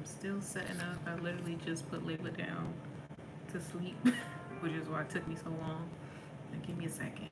I'm still setting up. I literally just put Layla down to sleep, which is why it took me so long. Now, give me a second.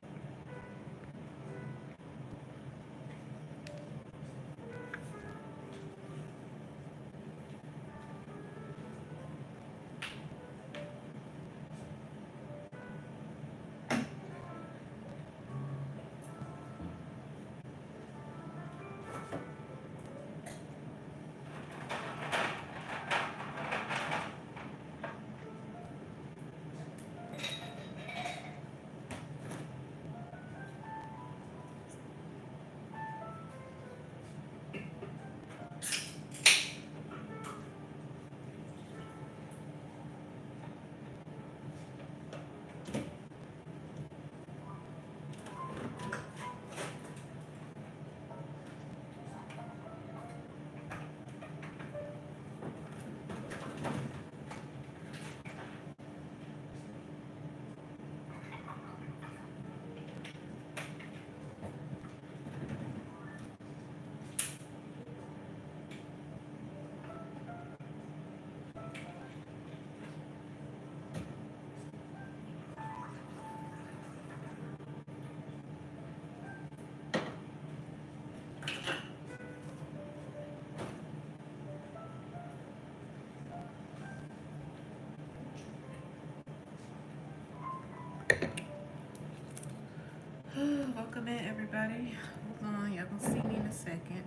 Welcome in, everybody. Hold on, y'all gonna see me in a second.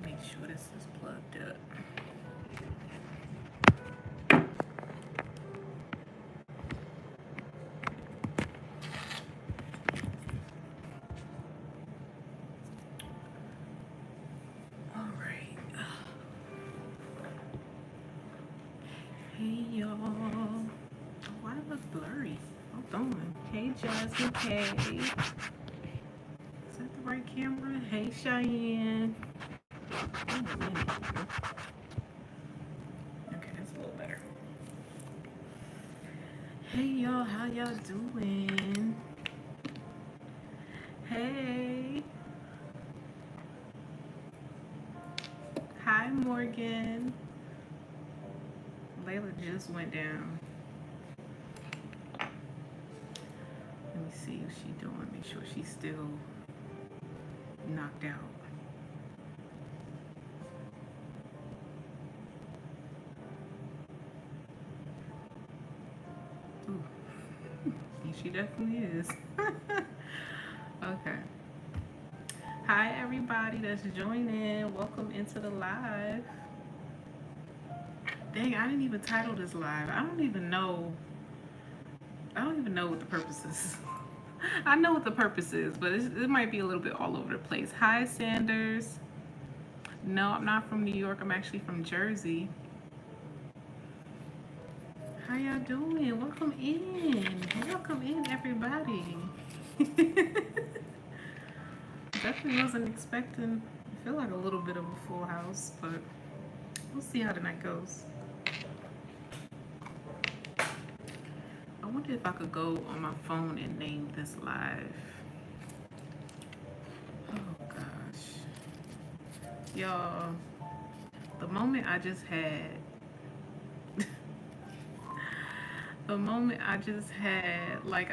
Make sure this is plugged up. All right. Hey, y'all. Why do I look blurry? Hold on. Hey, Jasmine. Hey. Is that the right camera? Hey, Cheyenne. Wait a minute. Okay, that's a little better. Hey, y'all. How y'all doing? Hey. Hi, Morgan. Layla just went down. Let me see what she's doing. Make sure she's still knocked out. Ooh. She definitely is. Okay. Hi, everybody that's joining. Welcome into the live. Dang, I didn't even title this live. I don't even know what the purpose is. I know what the purpose is, but it might be a little bit all over the place. Hi, Sanders. No, I'm not from New York. I'm actually from Jersey. How y'all doing? Welcome in. Welcome in, everybody. Definitely wasn't expecting, I feel like a little bit of a full house, but we'll see how the night goes. I wonder if I could go on my phone and name this live. Oh gosh. Y'all, the moment I just had, like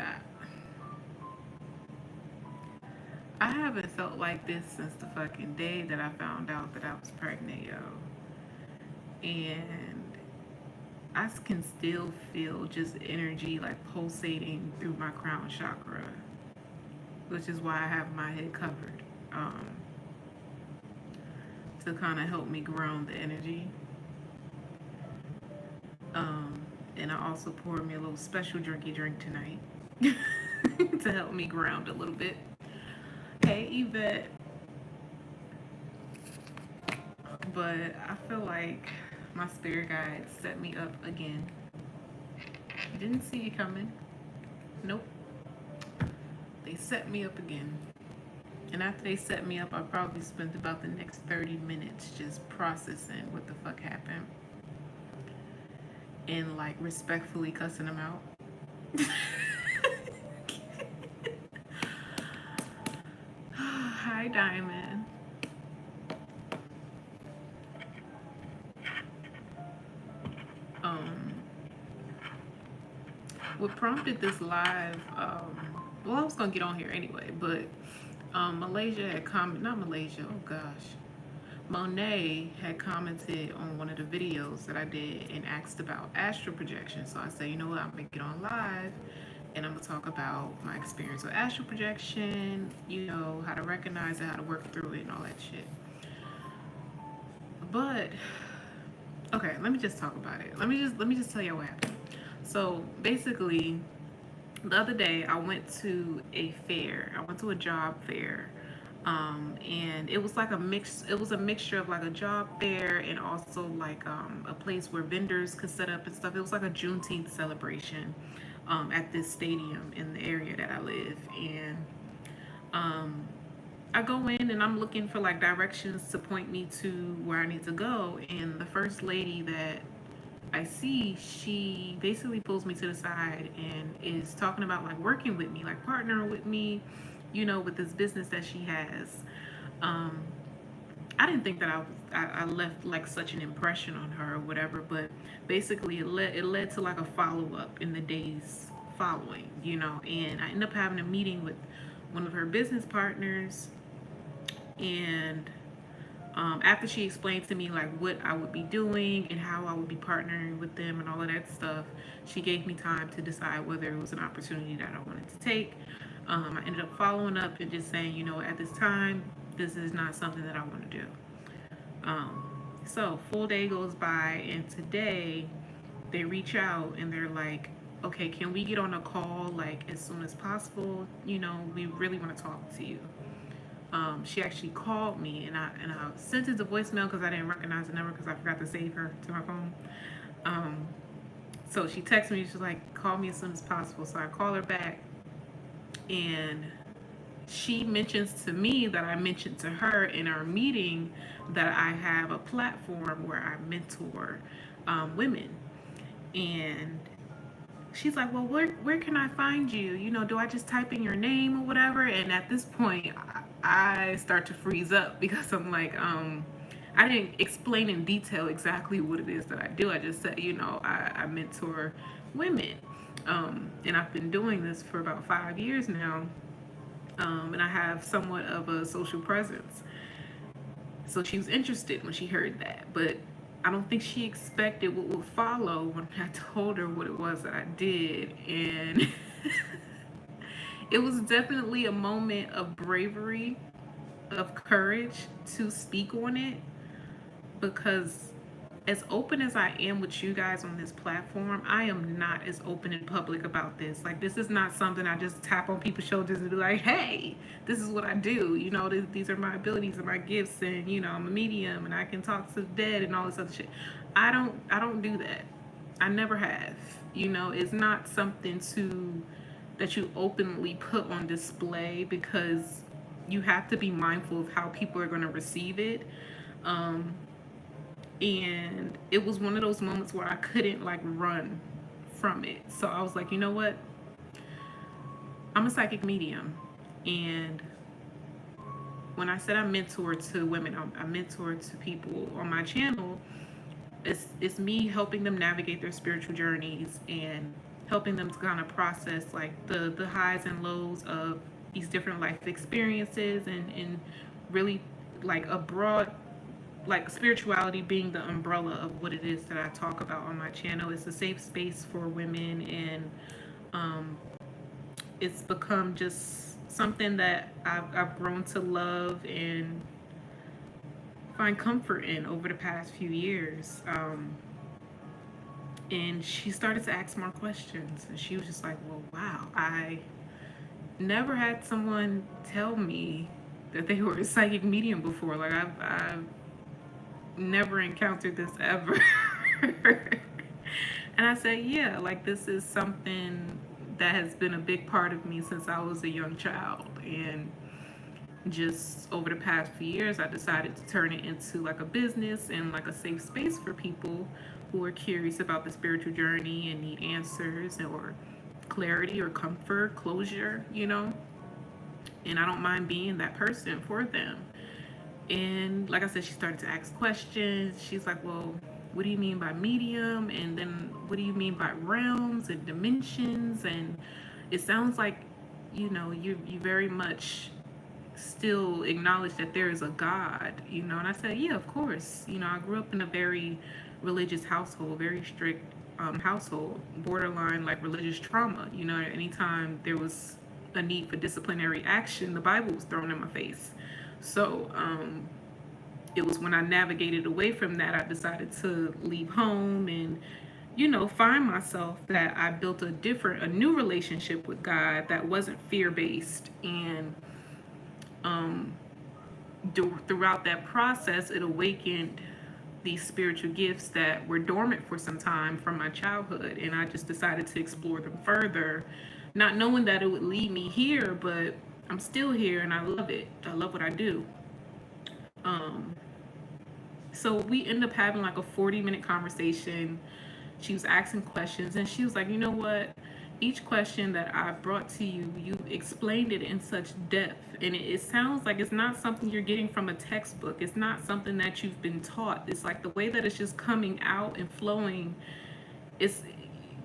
I haven't felt like this since the fucking day that I found out that I was pregnant, yo. And I can still feel just energy like pulsating through my crown chakra, which is why I have my head covered, to kind of help me ground the energy. And I also poured me a little special drinky drink tonight to help me ground a little bit. Hey, Yvette. But I feel like my spirit guides set me up again. Didn't see it coming. Nope. They set me up again. And after they set me up, I probably spent about the next 30 minutes just processing what the fuck happened. And like respectfully cussing them out. Hi, Diamond. what prompted this live, well, I was gonna get on here anyway, but Malaysia had not Malaysia, oh gosh. Monet had commented on one of the videos that I did and asked about astral projection. So I said, you know what, I'm gonna get on live and I'm gonna talk about my experience with astral projection, you know, how to recognize it, how to work through it and all that shit. But okay, let me just talk about it. Let me just tell you what happened. So basically, the other day I went to a fair. I went to a job fair, and it was like a mix. It was a mixture of like a job fair and also like a place where vendors could set up and stuff. It was like a Juneteenth celebration at this stadium in the area that I live, and um, I go in and I'm looking for like directions to point me to where I need to go, and the first lady that I see, she basically pulls me to the side and is talking about like working with me, like partnering with me, you know, with this business that she has. Um, I didn't think that I left like such an impression on her or whatever, but basically it led to like a follow up in the days following, you know, and I ended up having a meeting with one of her business partners, and after she explained to me like what I would be doing and how I would be partnering with them and all of that stuff, she gave me time to decide whether it was an opportunity that I wanted to take. I ended up following up and just saying, you know, at this time, this is not something that I want to do. Um, so full day goes by, and today they reach out and they're like, okay, can we get on a call like as soon as possible? You know, we really want to talk to you. She actually called me, and I sent it to voicemail because I didn't recognize the number because I forgot to save her to my phone. Um, so she texted me. She's like, call me as soon as possible. So I call her back, and she mentions to me that I mentioned to her in our meeting that I have a platform where I mentor women, and she's like, well, where can I find you? You know, do I just type in your name or whatever? And at this point, I start to freeze up because I'm like, I didn't explain in detail exactly what it is that I do. I just said, you know, I mentor women. And I've been doing this for about 5 years now. And I have somewhat of a social presence. So she was interested when she heard that. But I don't think she expected what would follow when I told her what it was that I did. And it was definitely a moment of bravery, of courage to speak on it, because as open as I am with you guys on this platform, I am not as open in public about this. Like, this is not something I just tap on people's shoulders and be like, hey, this is what I do. You know, these are my abilities and my gifts, and you know, I'm a medium and I can talk to the dead and all this other shit. I don't do that. I never have. You know, it's not something that you openly put on display, because you have to be mindful of how people are going to receive it. Um, and it was one of those moments where I couldn't like run from it. So I was like, you know what? I'm a psychic medium, and when I said I mentor to women, I mentor to people on my channel. It's me helping them navigate their spiritual journeys and helping them to kind of process like the highs and lows of these different life experiences, and really like a broad, like spirituality being the umbrella of what it is that I talk about on my channel. It's a safe space for women, and um, it's become just something that I've grown to love and find comfort in over the past few years. And she started to ask more questions, and she was just like, well, wow, I never had someone tell me that they were a psychic medium before. Like, I've never encountered this ever. And I said, yeah, like, this is something that has been a big part of me since I was a young child. And just over the past few years, I decided to turn it into like a business and like a safe space for people who are curious about the spiritual journey and need answers or clarity or comfort, closure, you know. And I don't mind being that person for them. And like I said, she started to ask questions. She's like, well, what do you mean by medium? And then what do you mean by realms and dimensions? And it sounds like, you very much still acknowledge that there is a God, And I said, yeah, of course. I grew up in a very religious household, very strict household, borderline like religious trauma. Anytime there was a need for disciplinary action, the Bible was thrown in my face. So it was when I navigated away from that, I decided to leave home and, find myself, that I built a new relationship with God that wasn't fear based. And um, throughout that process, it awakened these spiritual gifts that were dormant for some time from my childhood. And I just decided to explore them further, not knowing that it would lead me here, but I'm still here and I love it. I love what I do. Um, so we ended up having like a 40-minute conversation. She was asking questions and she was like, you know what? Each question that I brought to you, you explained it in such depth. And it sounds like it's not something you're getting from a textbook. It's not something that you've been taught. It's like the way that it's just coming out and flowing. It's,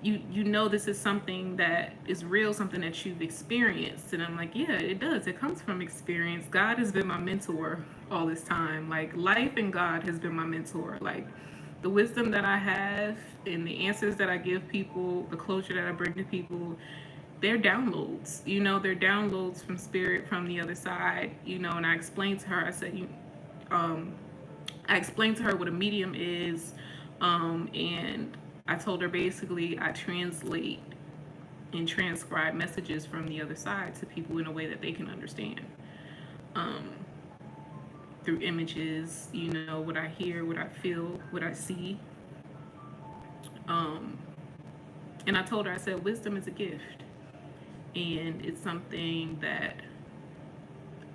this is something that is real, something that you've experienced. And I'm like, yeah, it does. It comes from experience. God has been my mentor all this time. Like, life and God has been my mentor. Like, the wisdom that I have and the answers that I give people, the closure that I bring to people, they're downloads. They're downloads from spirit, from the other side. And I explained to her, I said, I explained to her what a medium is, and I told her basically I translate and transcribe messages from the other side to people in a way that they can understand. Through images, what I hear, what I feel, what I see. And I told her, I said, wisdom is a gift. And it's something that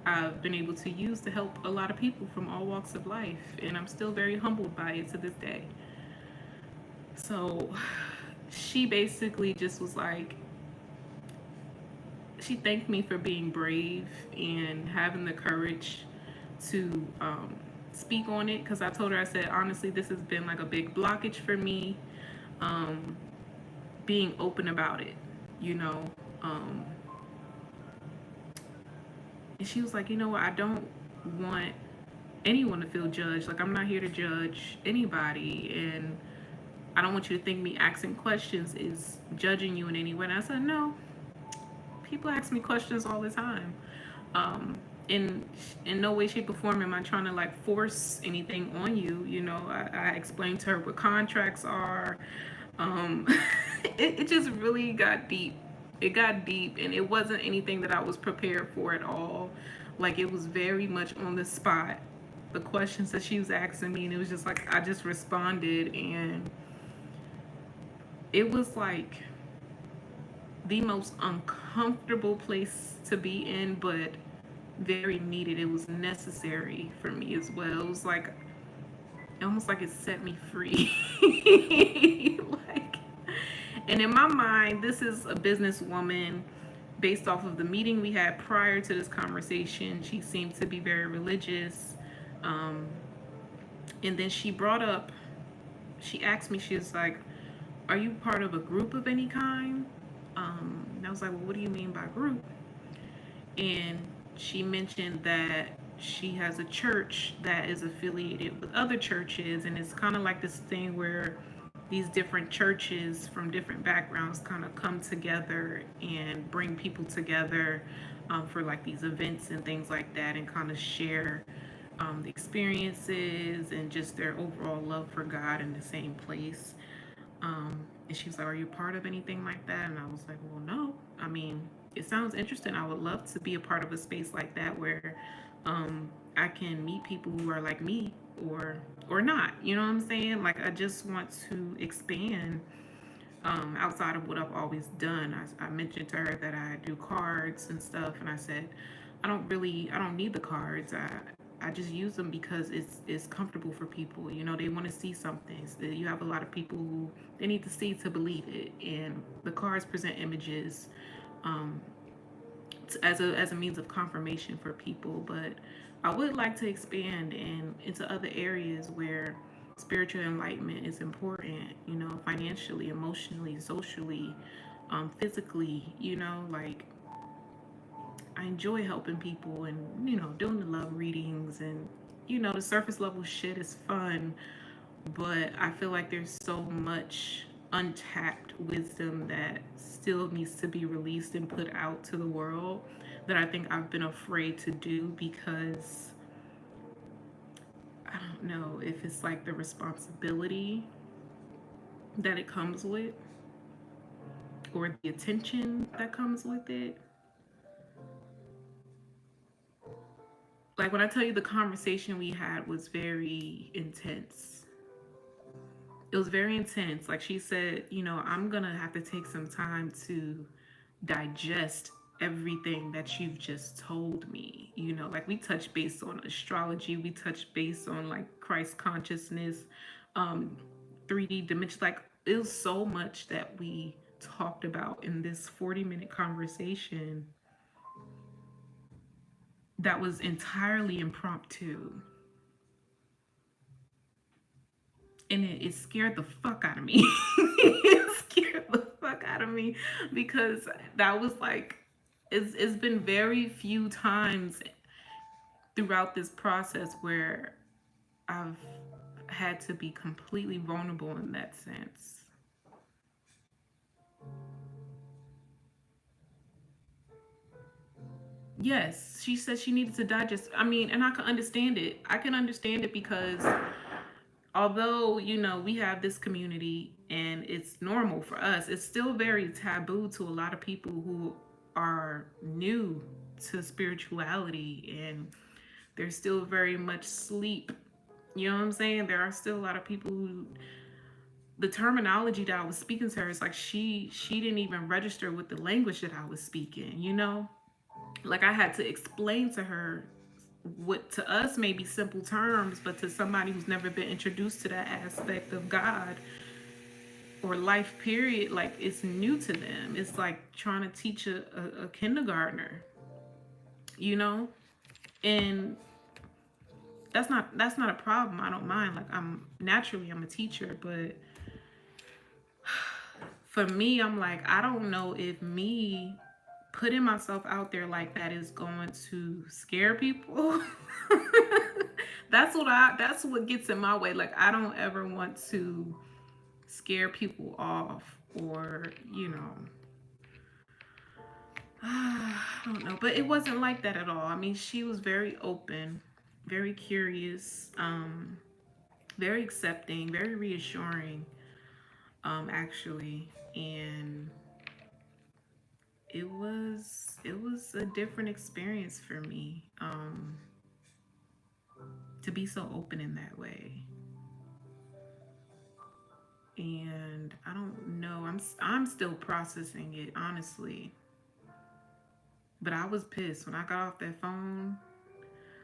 I've been able to use to help a lot of people from all walks of life. And I'm still very humbled by it to this day. So she basically just was like, she thanked me for being brave and having the courage to speak on it, because I told her, I said, honestly, this has been like a big blockage for me, being open about it, and she was like, you know what, I don't want anyone to feel judged. Like, I'm not here to judge anybody, and I don't want you to think me asking questions is judging you in any way. And I said, no, people ask me questions all the time. In no way, shape, or form am I trying to like force anything on you. I explained to her what contracts are. It just really got deep. It got deep, and it wasn't anything that I was prepared for at all. Like, it was very much on the spot, the questions that she was asking me, and it was just like I just responded, and it was like the most uncomfortable place to be in, but very needed. It was necessary for me as well. It was like almost like it set me free. Like, and in my mind, this is a businesswoman. Based off of the meeting we had prior to this conversation, she seemed to be very religious. And then she asked me, she was like, are you part of a group of any kind? And I was like, well, what do you mean by group? And she mentioned that she has a church that is affiliated with other churches, and it's kind of like this thing where these different churches from different backgrounds kind of come together and bring people together for like these events and things like that, and kind of share the experiences and just their overall love for God in the same place. And she was like, are you part of anything like that? And I was like, well, no. I mean, it sounds interesting. I would love to be a part of a space like that where I can meet people who are like me or not. You know what I'm saying? Like, I just want to expand outside of what I've always done. I mentioned to her that I do cards and stuff, and I said, I don't need the cards. I just use them because it's comfortable for people. They want to see something. So you have a lot of people who they need to see to believe it, and the cards present images as a means of confirmation for people. But I would like to expand into other areas where spiritual enlightenment is important, you know, financially, emotionally, socially, physically, you know, like I enjoy helping people and, you know, doing the love readings and, you know, the surface level shit is fun, but I feel like there's so much untapped wisdom that still needs to be released and put out to the world that I think I've been afraid to do because I don't know if it's like the responsibility that it comes with or the attention that comes with it. Like when I tell you the conversation we had was very intense. It was very intense. Like she said, you know, I'm gonna have to take some time to digest everything that you've just told me. You know, like we touched base on astrology, we touched base on like Christ consciousness, um, 3D dimension. Like it was so much that we talked about in this 40-minute conversation that was entirely impromptu. And it scared the fuck out of me. It scared the fuck out of me because that was like, it's been very few times throughout this process where I've had to be completely vulnerable in that sense. Yes, she said she needed to digest. I mean, and I can understand it. I can understand it because although, you know, we have this community and it's normal for us, it's still very taboo to a lot of people who are new to spirituality and they're still very much sleep. You know what I'm saying? There are still a lot of people who the terminology that I was speaking to her is like she didn't even register with the language that I was speaking, you know? Like I had to explain to her what to us may be simple terms, but to somebody who's never been introduced to that aspect of God or life period, like it's new to them. It's like trying to teach a kindergartner, you know? And that's not a problem. I don't mind. Like I'm a teacher, but for me, I'm like, I don't know if me putting myself out there like that is going to scare people. That's what gets in my way. Like I don't ever want to scare people off or, you know, I don't know, but it wasn't like that at all. I mean, she was very open, very curious, very accepting, very reassuring, actually. And it was a different experience for me, to be so open in that way. And I don't know, I'm still processing it, honestly. But I was pissed when I got off that phone.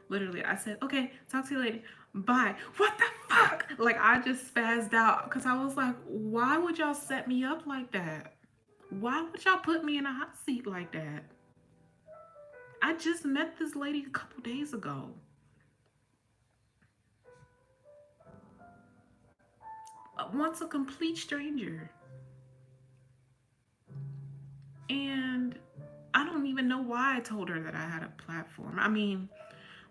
Literally, I said, okay, talk to you later. Bye. What the fuck? Like, I just spazzed out because I was like, why would y'all set me up like that? Why would y'all put me in a hot seat like that? I just met this lady a couple days ago. Once a complete stranger. And I don't even know why I told her that I had a platform. I mean,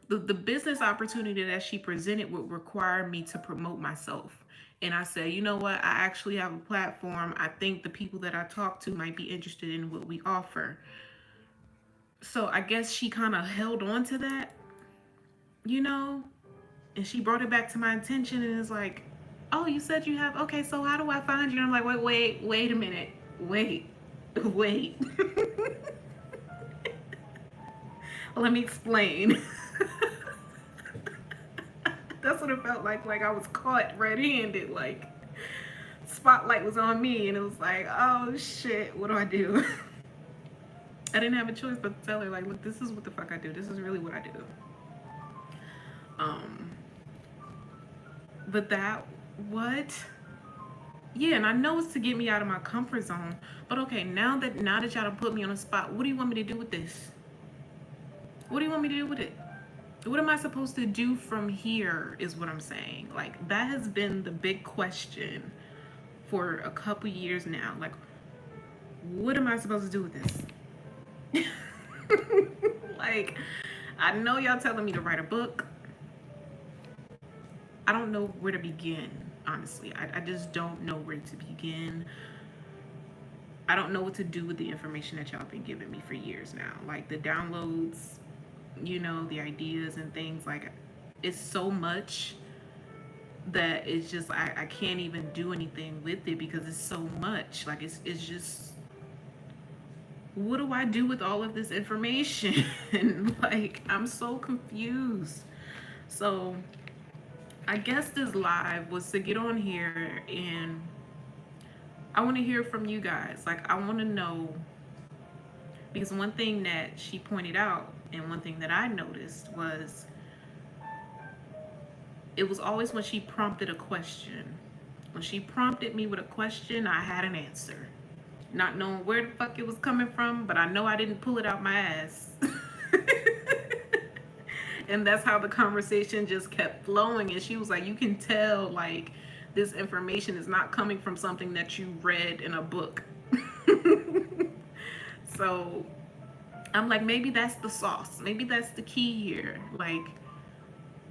the business opportunity that she presented would require me to promote myself. And I said, you know what? I actually have a platform. I think the people that I talk to might be interested in what we offer. So I guess she kind of held on to that, you know? And she brought it back to my attention and is like, oh, you said you have, okay, so how do I find you? And I'm like, wait a minute. Wait. Let me explain. That's what it felt like. Like I was caught red-handed. Like spotlight was on me, and it was like, oh shit, what do I do? I didn't have a choice but to tell her, like, look, this is what the fuck I do. This is really what I do. Um, but that what? Yeah, and I know it's to get me out of my comfort zone. But okay, now that y'all done put me on the spot, what do you want me to do with this? What do you want me to do with it? What am I supposed to do from here is what I'm saying. Like, that has been the big question for a couple years now. Like, what am I supposed to do with this? Like, I know y'all telling me to write a book. I don't know where to begin, honestly. I just don't know where to begin. I don't know what to do with the information that y'all been giving me for years now. Like the downloads, the ideas and things. Like, it's so much that it's just I can't even do anything with it because it's so much. Like, it's just, what do I do with all of this information? Like, I'm so confused. So I guess this live was to get on here, and I want to hear from you guys. Like, I want to know, because one thing that she pointed out and one thing that I noticed was it was always when she prompted a question. When she prompted me with a question, I had an answer. Not knowing where the fuck it was coming from, but I know I didn't pull it out my ass. And that's how the conversation just kept flowing. And she was like, you can tell, like, this information is not coming from something that you read in a book. So I'm like, maybe that's the sauce. Maybe that's the key here. Like,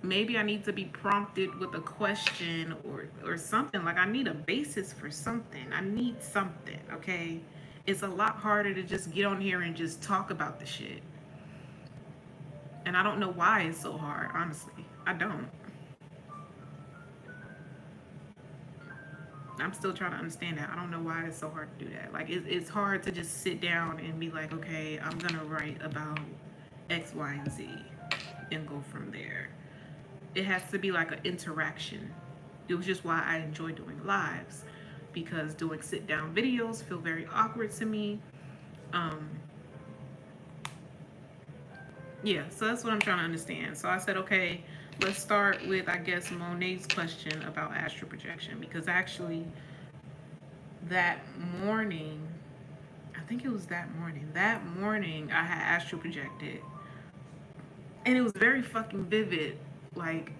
maybe I need to be prompted with a question or something. Like, I need a basis for something. I need something, okay? It's a lot harder to just get on here and just talk about the shit. And I don't know why it's so hard, honestly. I don't. I'm still trying to understand that. I don't know why it's so hard to do that. Like, it's hard to just sit down and be like, okay, I'm gonna write about X, Y, and Z and go from there. It has to be like an interaction. It was just why I enjoy doing lives, because doing sit down videos feel very awkward to me. Yeah, so that's what I'm trying to understand. So I said, okay, let's start with, I guess, JONÉÉ's question about astral projection, because actually that morning, I think it was that morning I had astral projected, and it was very fucking vivid. Like,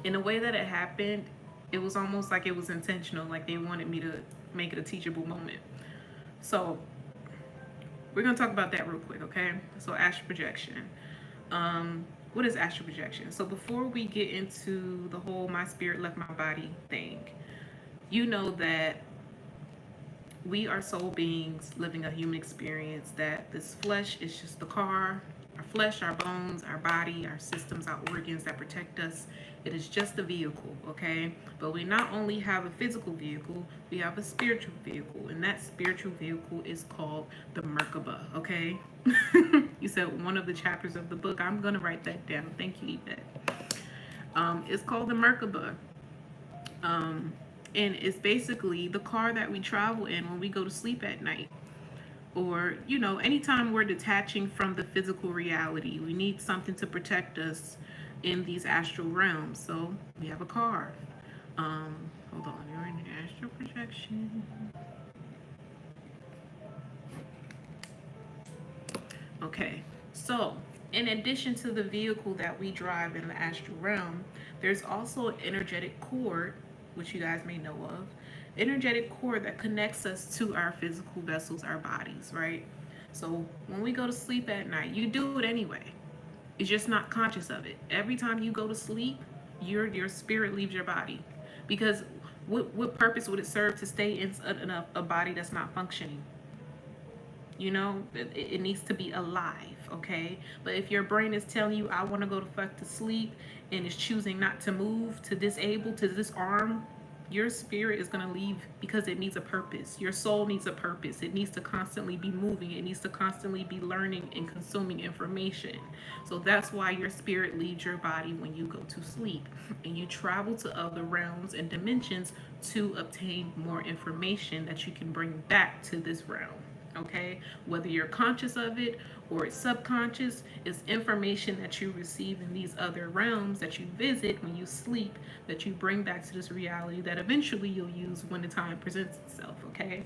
in a way that it happened, it was almost like it was intentional, like they wanted me to make it a teachable moment. So we're gonna talk about that real quick, okay? So astral projection. What is astral projection? So before we get into the whole my spirit left my body thing, you know that we are soul beings living a human experience, that this flesh is just the car. Our flesh, our bones, our body, our systems, our organs that protect us. It is just a vehicle, okay? But we not only have a physical vehicle, we have a spiritual vehicle. And that spiritual vehicle is called the Merkaba, okay? You said one of the chapters of the book. I'm going to write that down. Thank you, Yvette. It's called the Merkaba. And it's basically the car that we travel in when we go to sleep at night. Or, anytime we're detaching from the physical reality, we need something to protect us in these astral realms. So we have a car. Hold on, you're in astral projection. Okay, so in addition to the vehicle that we drive in the astral realm, there's also an energetic cord, which you guys may know of. Energetic cord that connects us to our physical vessels, our bodies, right? So when we go to sleep at night, you do it anyway. It's just not conscious of it. Every time you go to sleep, your spirit leaves your body. Because what purpose would it serve to stay in a body that's not functioning? It needs to be alive, okay? But if your brain is telling you, I want to go to fuck to sleep, and is choosing not to move, to disable, to disarm, your spirit is going to leave because it needs a purpose. Your soul needs a purpose. It needs to constantly be moving. It needs to constantly be learning and consuming information. So that's why your spirit leaves your body when you go to sleep, and you travel to other realms and dimensions to obtain more information that you can bring back to this realm. Okay, whether you're conscious of it or it's subconscious, it's information that you receive in these other realms that you visit when you sleep, that you bring back to this reality that eventually you'll use when the time presents itself. Okay,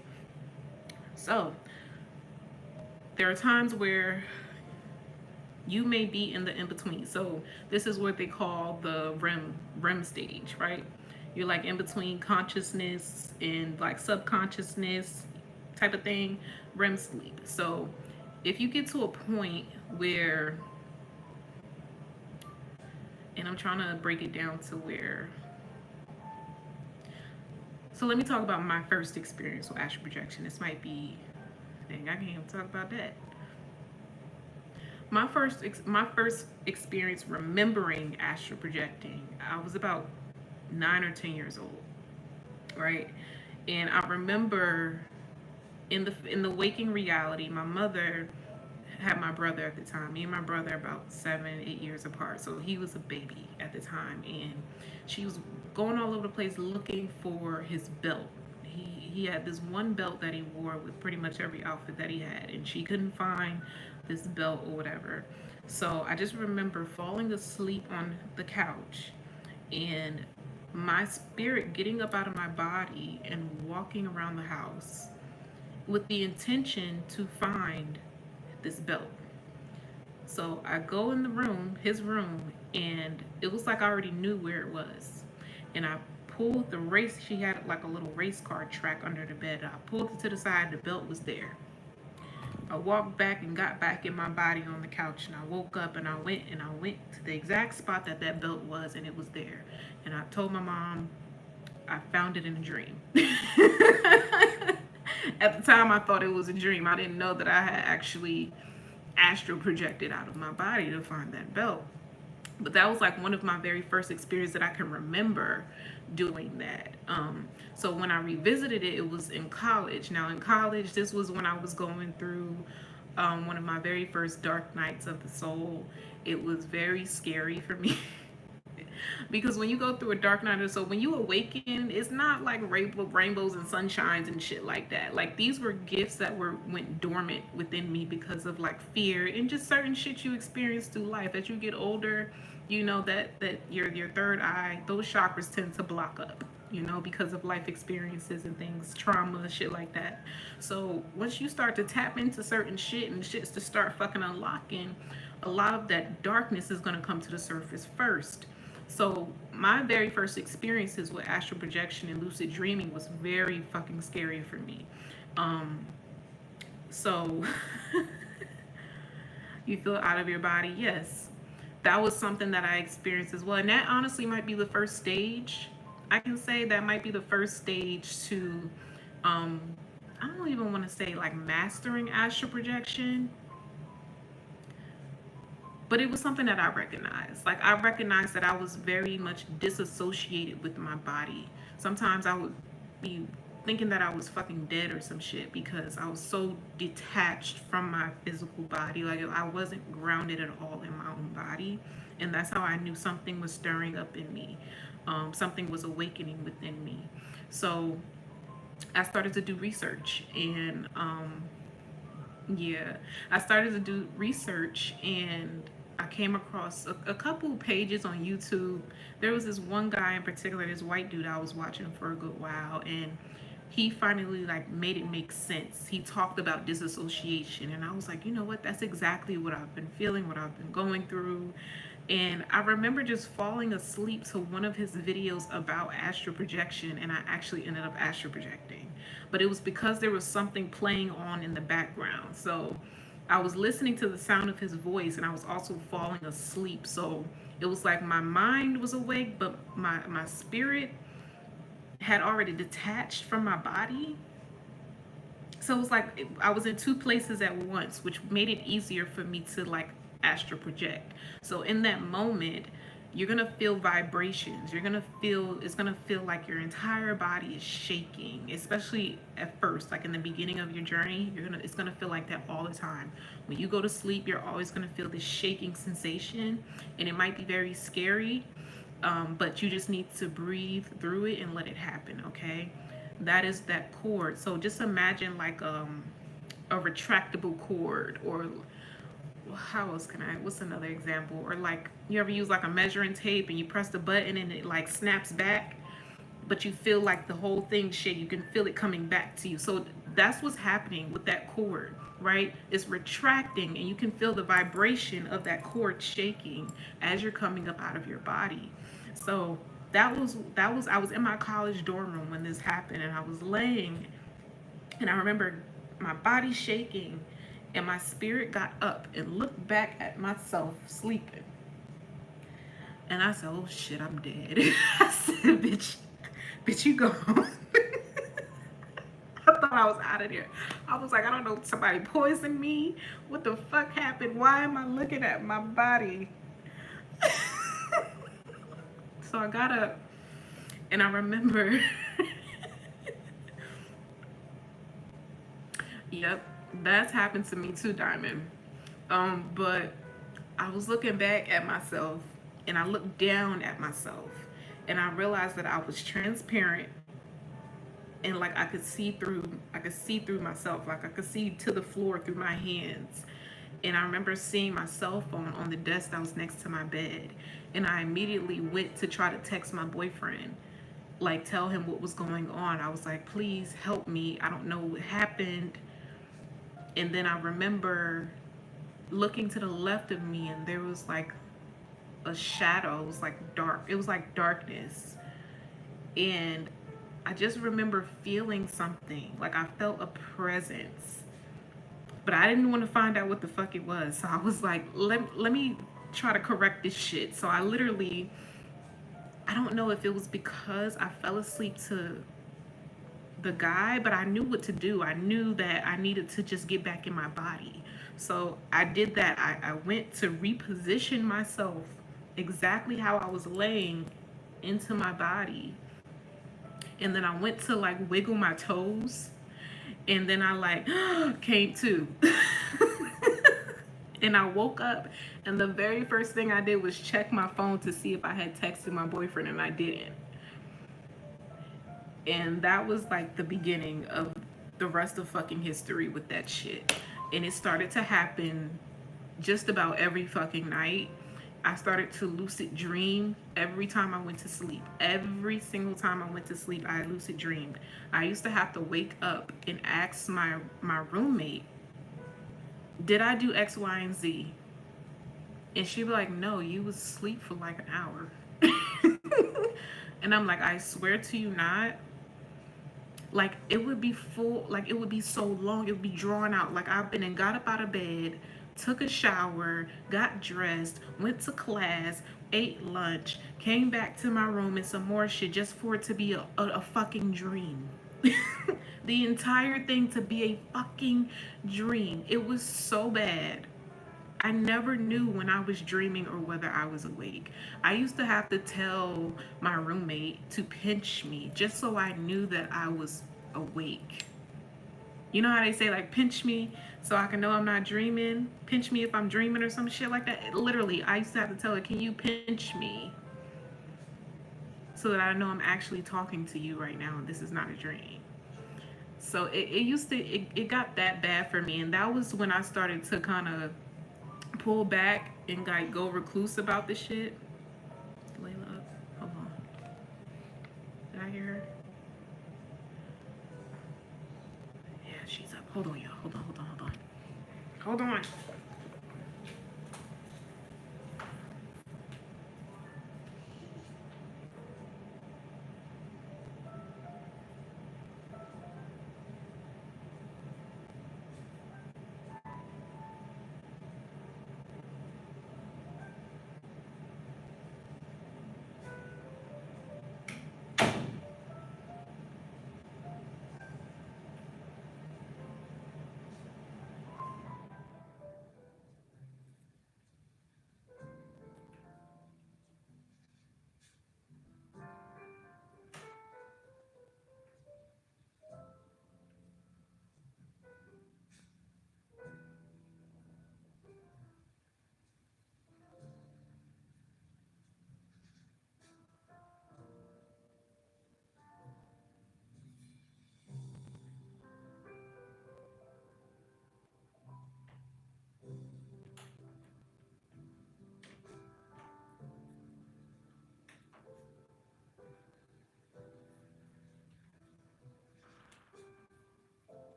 so there are times where You may be in the in-between. So this is what they call the REM stage, right? You're like in between consciousness and like subconsciousness type of thing, REM sleep. So if you get to a point where, and I'm trying to break it down to where, so let me talk about my first experience with astral projection. This might be, dang, I can't even talk about that. My first experience remembering astral projecting, I was about 9 or 10 years old, right? And I remember in the waking reality, my mother had my brother at the time. Me and my brother are about 7, 8 years apart, so he was a baby at the time, and she was going all over the place looking for his belt. He had this one belt that he wore with pretty much every outfit that he had, and she couldn't find this belt or whatever. So I just remember falling asleep on the couch and my spirit getting up out of my body and walking around the house with the intention to find this belt. So I go in the room, his room, and it was like I already knew where it was. And I pulled the race, she had like a little race car track under the bed. I pulled it to the side, the belt was there. I walked back and got back in my body on the couch, and I woke up and I went to the exact spot that that belt was, and it was there. And I told my mom I found it in a dream. At the time, I thought it was a dream. I didn't know that I had actually astral projected out of my body to find that belt. But that was like one of my very first experiences that I can remember doing that. So when I revisited it, it was in college. Now in college, this was when I was going through one of my very first dark nights of the soul. It was very scary for me. Because when you go through a dark night or so, when you awaken, it's not like rainbows and sunshines and shit like that. Like these were gifts that went dormant within me because of like fear and just certain shit you experience through life. As you get older, you know that your third eye, those chakras tend to block up, you know, because of life experiences and things, trauma, shit like that. So once you start to tap into certain shit and shits to start fucking unlocking, a lot of that darkness is going to come to the surface first. So my very first experiences with astral projection and lucid dreaming was very fucking scary for me. So you feel out of your body? Yes. That was something that I experienced as well. And that honestly might be the first stage. I can say that might be the first stage to, I don't even want to say like mastering astral projection, but it was something that I recognized. Like I recognized that I was very much disassociated with my body. Sometimes I would be thinking that I was fucking dead or some shit because I was so detached from my physical body. Like I wasn't grounded at all in my own body. And that's how I knew something was stirring up in me. Something was awakening within me. So I started to do research, and yeah, I started to do research, and I came across a couple pages on YouTube. There was this one guy in particular, this white dude I was watching for a good while, and he finally like made it make sense. He talked about disassociation, and I was like, you know what? That's exactly what I've been feeling, what I've been going through. And I remember just falling asleep to one of his videos about astral projection, and I actually ended up astral projecting. But it was because there was something playing on in the background. So I was listening to the sound of his voice, and I was also falling asleep. So it was like my mind was awake, but my spirit had already detached from my body. So it was like I was in two places at once, which made it easier for me to like astral project. So in that moment, you're gonna feel vibrations. You're gonna feel, it's gonna feel like your entire body is shaking, especially at first, like in the beginning of your journey. It's gonna feel like that all the time. When you go to sleep, you're always gonna feel this shaking sensation, and it might be very scary, but you just need to breathe through it and let it happen. Okay, that is that cord. So just imagine like a retractable cord, or how else can I, what's another example? Or like you ever use like a measuring tape and you press the button and it like snaps back, but you feel like the whole thing shit, you can feel it coming back to you. So That's what's happening with that cord, right? It's retracting, and you can feel the vibration of that cord shaking as you're coming up out of your body. So that was I was in my college dorm room when this happened, and I was laying, and I remember my body shaking, and my spirit got up and looked back at myself sleeping. And I said, oh shit, I'm dead. I said, bitch, you go home. I thought I was out of there. I was like, I don't know, somebody poisoned me. What the fuck happened? Why am I looking at my body? So I got up, and I remember, yep, that's happened to me too, Diamond. But I was looking back at myself, and I looked down at myself, and I realized that I was transparent, and like I could see through myself, like I could see to the floor through my hands. And I remember seeing my cell phone on the desk that was next to my bed, and I immediately went to try to text my boyfriend, like tell him what was going on. I was like, please help me, I don't know what happened. And then I remember looking to the left of me, and there was like a shadow. It was like dark, it was like darkness. And I just remember feeling something, like I felt a presence, but I didn't want to find out what the fuck it was. So I was like, let me try to correct this shit. So I literally, I don't know if it was because I fell asleep to the guy, but I knew what to do. I knew that I needed to just get back in my body. So I did that. I went to reposition myself exactly how I was laying into my body. And then I went to like wiggle my toes. And then I like came to. And I woke up, and the very first thing I did was check my phone to see if I had texted my boyfriend, and I didn't. And that was like the beginning of the rest of fucking history with that shit. And it started to happen just about every fucking night. I started to lucid dream every time I went to sleep. Every single time I went to sleep, I lucid dreamed. I used to have to wake up and ask my roommate, did I do X, Y, and Z? And she'd be like, no, you was asleep for like an hour. And I'm like, I swear to you not. Like it would be full, like it would be so long, it would be drawn out. Like I've been and got up out of bed, took a shower, got dressed, went to class, ate lunch, came back to my room and some more shit just for it to be a fucking dream. The entire thing to be a fucking dream. It was so bad. I never knew when I was dreaming or whether I was awake. I used to have to tell my roommate to pinch me just so I knew that I was awake. You know how they say, like, pinch me so I can know I'm not dreaming? Pinch me if I'm dreaming or some shit like that. Literally, I used to have to tell her, can you pinch me? So that I know I'm actually talking to you right now and this is not a dream. So it got that bad for me. And that was when I started to kind of pull back and like go recluse about this shit. Layla up. Hold on. Did I hear her? Yeah, she's up. Hold on, y'all. Hold on. Hold on.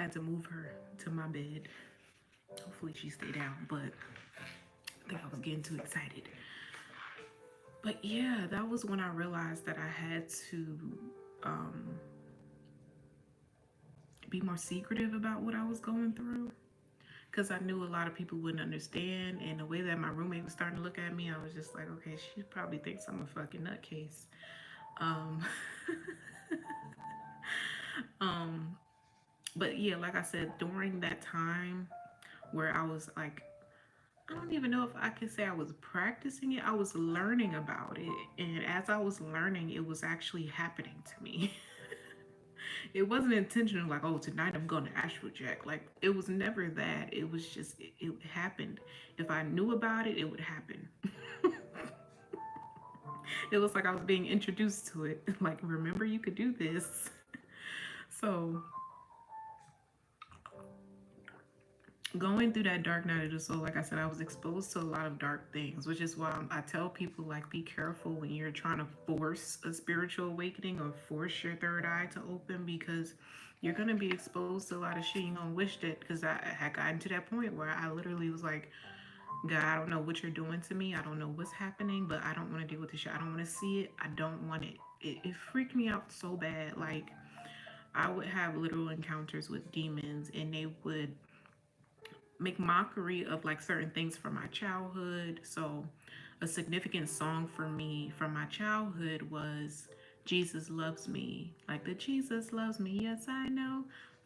had to move her to my bed. Hopefully she stayed down, but I think I was getting too excited. But yeah, that was when I realized that I had to um, be more secretive about what I was going through, because I knew a lot of people wouldn't understand. And the way that my roommate was starting to look at me, I was just like, okay, she probably thinks I'm a fucking nutcase. Um, um, but yeah, like I said, during that time where I was like, I don't even know if I could say I was practicing it. I was learning about it. And as I was learning, it was actually happening to me. It wasn't intentional, like, oh, tonight I'm going to astral project. Like, it was never that. It was just, it happened. If I knew about it, it would happen. It was like I was being introduced to it. Like, remember, you could do this. So, going through that dark night of the soul, like I said, I was exposed to a lot of dark things, which is why I tell people, like, be careful when you're trying to force a spiritual awakening or force your third eye to open, because you're going to be exposed to a lot of shit. You're going to wish that, because I had gotten to that point where I literally was like, God, I don't know what you're doing to me. I don't know what's happening, but I don't want to deal with this shit. I don't want to see it. I don't want it. It freaked me out so bad. Like, I would have literal encounters with demons, and they would make mockery of like certain things from my childhood. So a significant song for me from my childhood was Jesus Loves Me. Like the Jesus loves me, yes I know,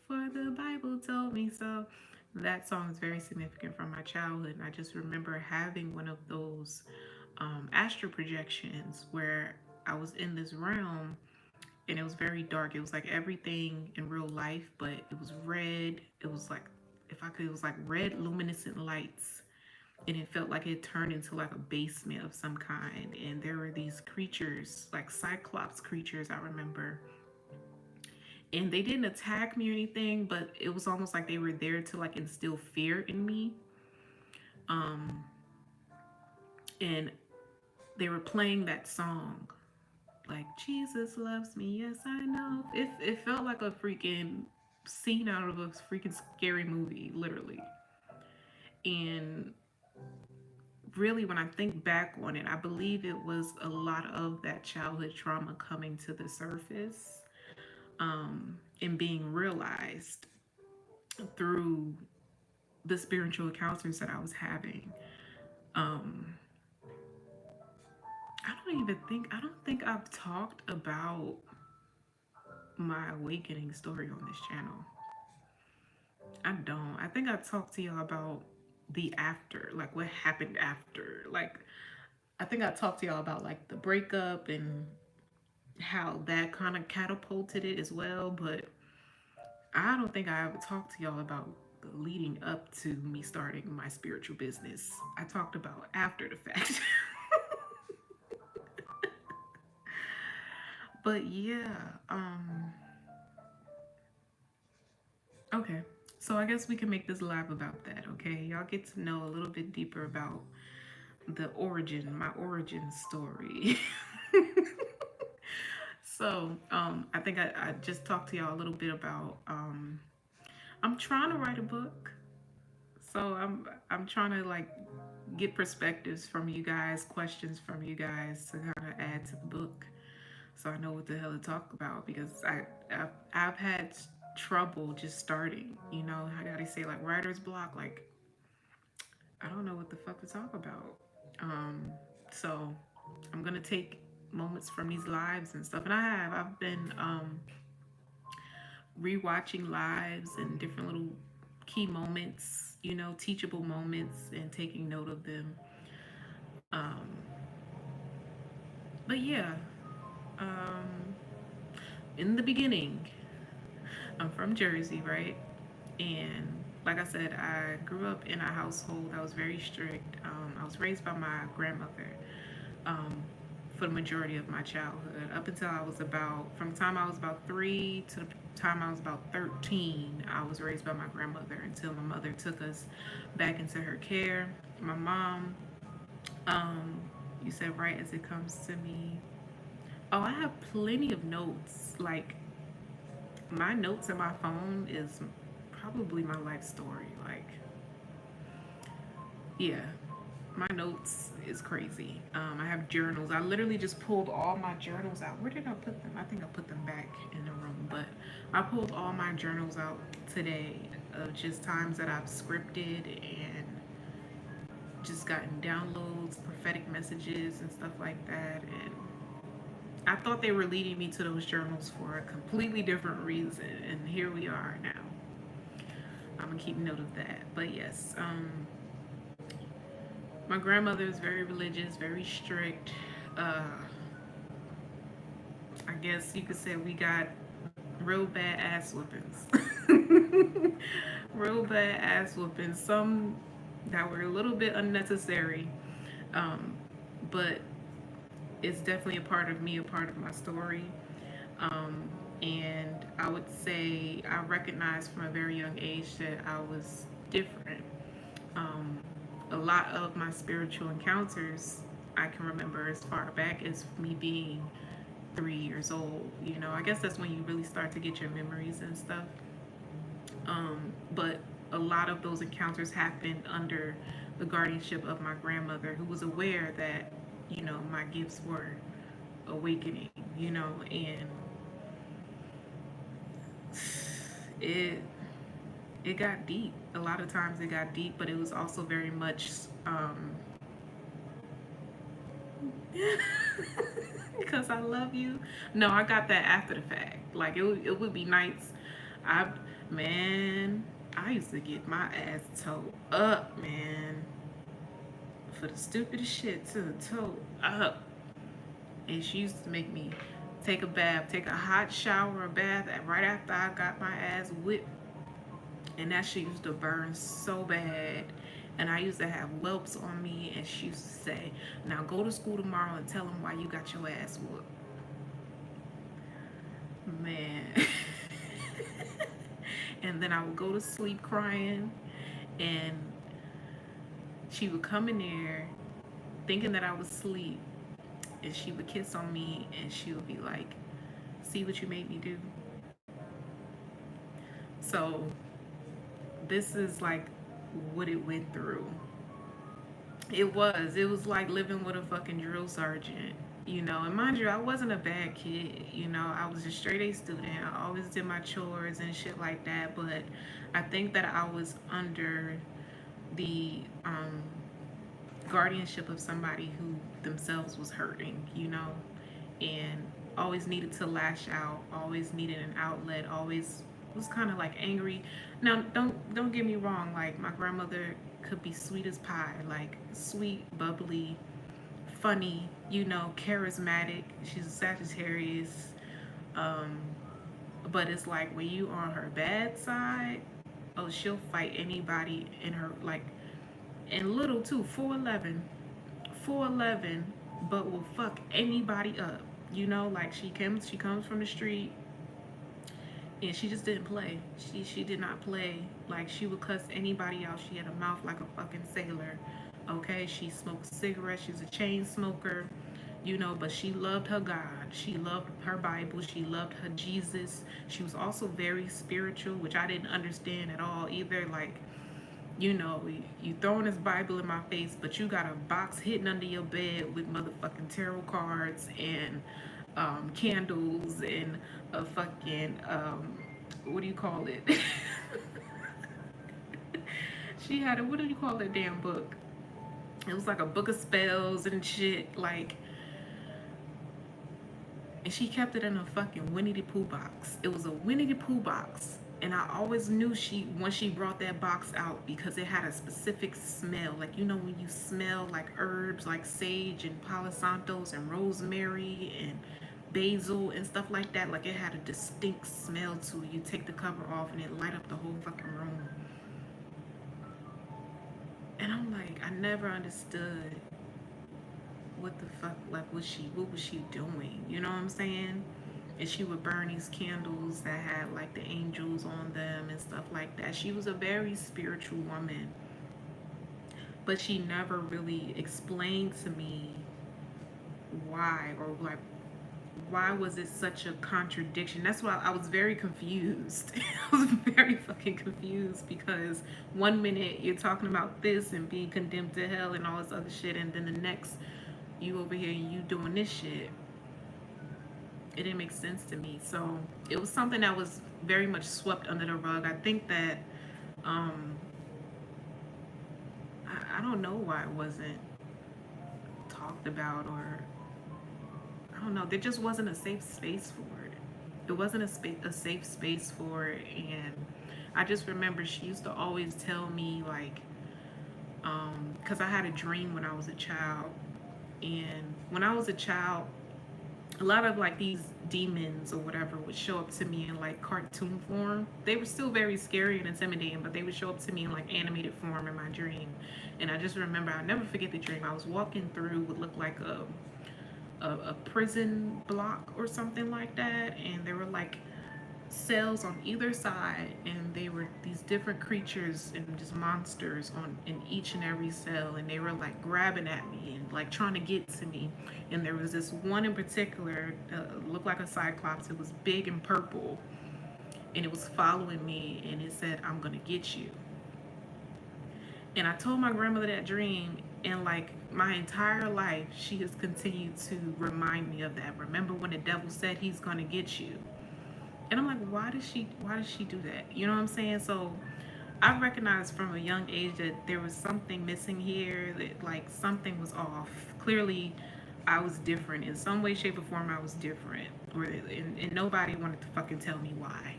for the Bible told me so. That song is very significant from my childhood. And I just remember having one of those astral projections where I was in this realm and it was very dark. It was like everything in real life, but it was red. It was like, if I could, it was like red luminescent lights. And it felt like it turned into like a basement of some kind. And there were these creatures, like cyclops creatures, I remember. And they didn't attack me or anything, but it was almost like they were there to like instill fear in me. Um, and they were playing that song, like Jesus loves me, yes I know. It felt like a freaking scene out of a freaking scary movie, literally. And really, when I think back on it, I believe it was a lot of that childhood trauma coming to the surface, and being realized through the spiritual encounters that I was having. Um, I don't think I've talked about my awakening story on this channel. I don't. I think I talked to y'all about the after, like what happened after. Like, I think I talked to y'all about like the breakup and how that kind of catapulted it as well. But I don't think I ever talked to y'all about the leading up to me starting my spiritual business. I talked about after the fact. But yeah, okay. So I guess we can make this live about that, okay? Y'all get to know a little bit deeper about my origin story. So, I think I just talked to y'all a little bit about, I'm trying to write a book. So I'm trying to like get perspectives from you guys, questions from you guys to kind of add to the book, so I know what the hell to talk about, because I've had trouble just starting. You know how they say like writer's block. Like, I don't know what the fuck to talk about. So I'm gonna take moments from these lives and stuff, and I've been rewatching lives and different little key moments, you know, teachable moments, and taking note of them. Um, but yeah, um, in the beginning, I'm from Jersey, right? And like I said, I grew up in a household that was very strict. I was raised by my grandmother um, for the majority of my childhood, up until from the time I was about 3 to the time I was about 13, I was raised by my grandmother until my mother took us back into her care. My mom, um, you said right as it comes to me. Oh, I have plenty of notes. Like, my notes in my phone is probably my life story. Like, yeah, my notes is crazy. I have journals. I literally just pulled all my journals out. Where did I put them? I think I put them back in the room, but I pulled all my journals out today of just times that I've scripted and just gotten downloads, prophetic messages, and stuff like that. And I thought they were leading me to those journals for a completely different reason, and here we are now. I'm gonna keep note of that. But yes, my grandmother is very religious, very strict. I guess you could say we got real bad ass whoopings. Real bad ass whoopings. Some that were a little bit unnecessary, um, but it's definitely a part of me, a part of my story. Um, and I would say I recognized from a very young age that I was different. Um, a lot of my spiritual encounters I can remember as far back as me being 3 years old. You know, I guess that's when you really start to get your memories and stuff. But a lot of those encounters happened under the guardianship of my grandmother, who was aware that, you know, my gifts were awakening, you know, and it it got deep. A lot of times it got deep, but it was also very much because I love you. No, I got that after the fact. Like it would be nights. I man, I used to get my ass towed up, man, for the stupidest shit to the toe up. And she used to make me take a bath, take a hot shower or bath right after I got my ass whipped. And that shit used to burn so bad. And I used to have whelps on me, and she used to say, "Now go to school tomorrow and tell them why you got your ass whooped." Man. And then I would go to sleep crying, and she would come in there thinking that I was asleep, and she would kiss on me, and she would be like, "See what you made me do?" So this is like what it went through. It was like living with a fucking drill sergeant, you know. And mind you, I wasn't a bad kid, you know. I was a straight A student. I always did my chores and shit like that. But I think that I was under the guardianship of somebody who themselves was hurting, you know, and always needed to lash out, always needed an outlet, always was kind of like angry. Now, don't get me wrong. Like my grandmother could be sweet as pie, like sweet, bubbly, funny, you know, charismatic. She's a Sagittarius, um, but it's like when you on her bad side, oh, she'll fight anybody in her like, and little too, 4'11", 4'11", but will fuck anybody up. You know, like she comes from the street, and she just didn't play. She did not play. Like she would cuss anybody out. She had a mouth like a fucking sailor. Okay, she smoked cigarettes. She's a chain smoker, you know, but she loved her God. She loved her Bible. She loved her Jesus. She was also very spiritual, which I didn't understand at all either. Like, you know, you throwing this Bible in my face, but you got a box hidden under your bed with motherfucking tarot cards and candles and a fucking what do you call it? She had a, what do you call that damn book? It was like a book of spells and shit, like, and she kept it in a fucking Winnie the Pooh box. It was a Winnie the Pooh box. And I always knew when she brought that box out, because it had a specific smell. Like, you know, when you smell like herbs like sage and palo santos and rosemary and basil and stuff like that, like it had a distinct smell to it. You take the cover off and it light up the whole fucking room. And I'm like, I never understood what the fuck, like what was she doing? You know what I'm saying? And she would burn these candles that had like the angels on them and stuff like that. She was a very spiritual woman, but she never really explained to me why, or like why was it such a contradiction? That's why I was very confused. I was very fucking confused because one minute you're talking about this and being condemned to hell and all this other shit, and then the next you over here you doing this shit. It didn't make sense to me. So it was something that was very much swept under the rug. I think that um, I don't know why it wasn't talked about, or I don't know. There just wasn't a safe space for it. It wasn't a safe space for it, and I just remember she used to always tell me like, because I had a dream when I was a child, and when I was a child, a lot of like these demons or whatever would show up to me in like cartoon form. They were still very scary and intimidating, but they would show up to me in like animated form in my dream. And I just remember, I'll never forget the dream. I was walking through what looked like a prison block or something like that, and there were like cells on either side, and they were these different creatures and just monsters on in each and every cell, and they were like grabbing at me and like trying to get to me. And there was this one in particular, looked like a cyclops. It was big and purple, and it was following me, and it said, "I'm gonna get you." And I told my grandmother that dream, and like my entire life she has continued to remind me of that. Remember when the devil said he's gonna get you? And I'm like, why does she do that? You know what I'm saying? So I recognized from a young age that there was something missing here, that like something was off. Clearly I was different. In some way, shape, or form I was different. And nobody wanted to fucking tell me why.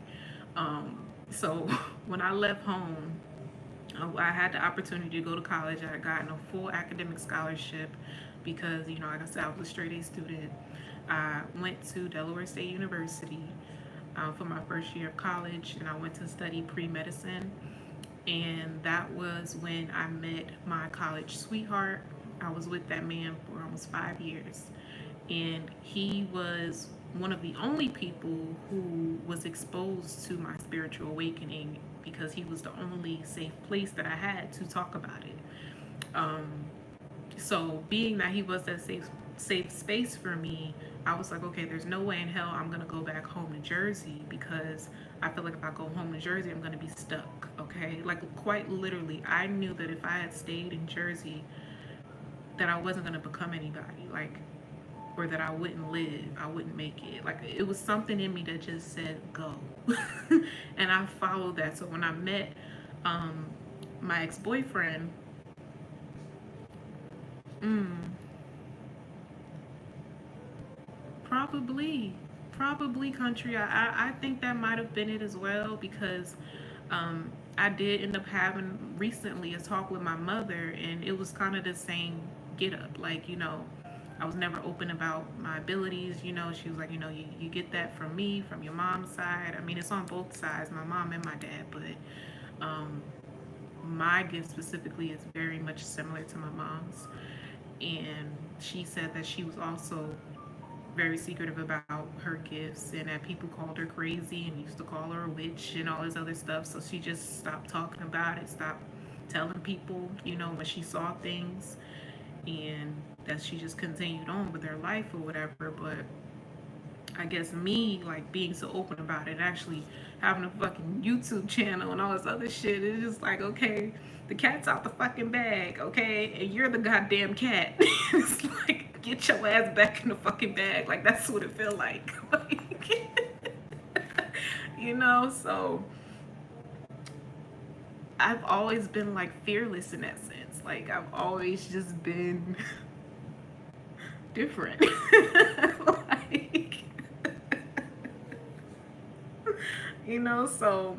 So when I left home, I had the opportunity to go to college. I had gotten a full academic scholarship because, you know, like I said, I was a straight A student. I went to Delaware State University for my first year of college, and I went to study pre-medicine. And that was when I met my college sweetheart. I was with that man for almost 5 years, and he was one of the only people who was exposed to my spiritual awakening, because he was the only safe place that I had to talk about it. So being that he was that safe space for me, I was like, okay, there's no way in hell I'm gonna go back home to Jersey, because I feel like if I go home to Jersey, I'm gonna be stuck. Okay, like quite literally, I knew that if I had stayed in Jersey, that I wasn't gonna become anybody, like, or that I wouldn't live, I wouldn't make it. Like it was something in me that just said go, and I followed that. So when I met my ex-boyfriend, mm, probably country. I think that might have been it as well, because I did end up having recently a talk with my mother, and it was kind of the same get up. Like, you know, I was never open about my abilities. You know, she was like, you know, you get that from me, from your mom's side. I mean, it's on both sides, my mom and my dad, but um, my gift specifically is very much similar to my mom's. And she said that she was also very secretive about her gifts, and that people called her crazy and used to call her a witch and all this other stuff. So she just stopped talking about it, stopped telling people, you know, when she saw things, and that she just continued on with her life or whatever. But I guess me, like, being so open about it, actually having a fucking YouTube channel and all this other shit, it's just like, okay, the cat's out the fucking bag, okay, and you're the goddamn cat. It's like, get your ass back in the fucking bag. Like, that's what it feel like. You know, so I've always been like fearless in that sense. Like, I've always just been different. Like, you know, so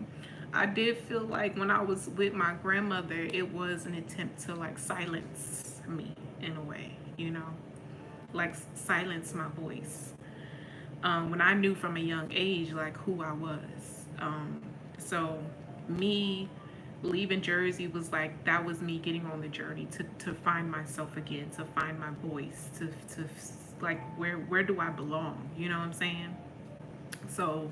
I did feel like when I was with my grandmother, it was an attempt to like silence me in a way, you know, like silence my voice. When I knew from a young age, like, who I was. So me leaving Jersey was like, that was me getting on the journey to find myself again, to find my voice, to like, where do I belong? You know what I'm saying? So,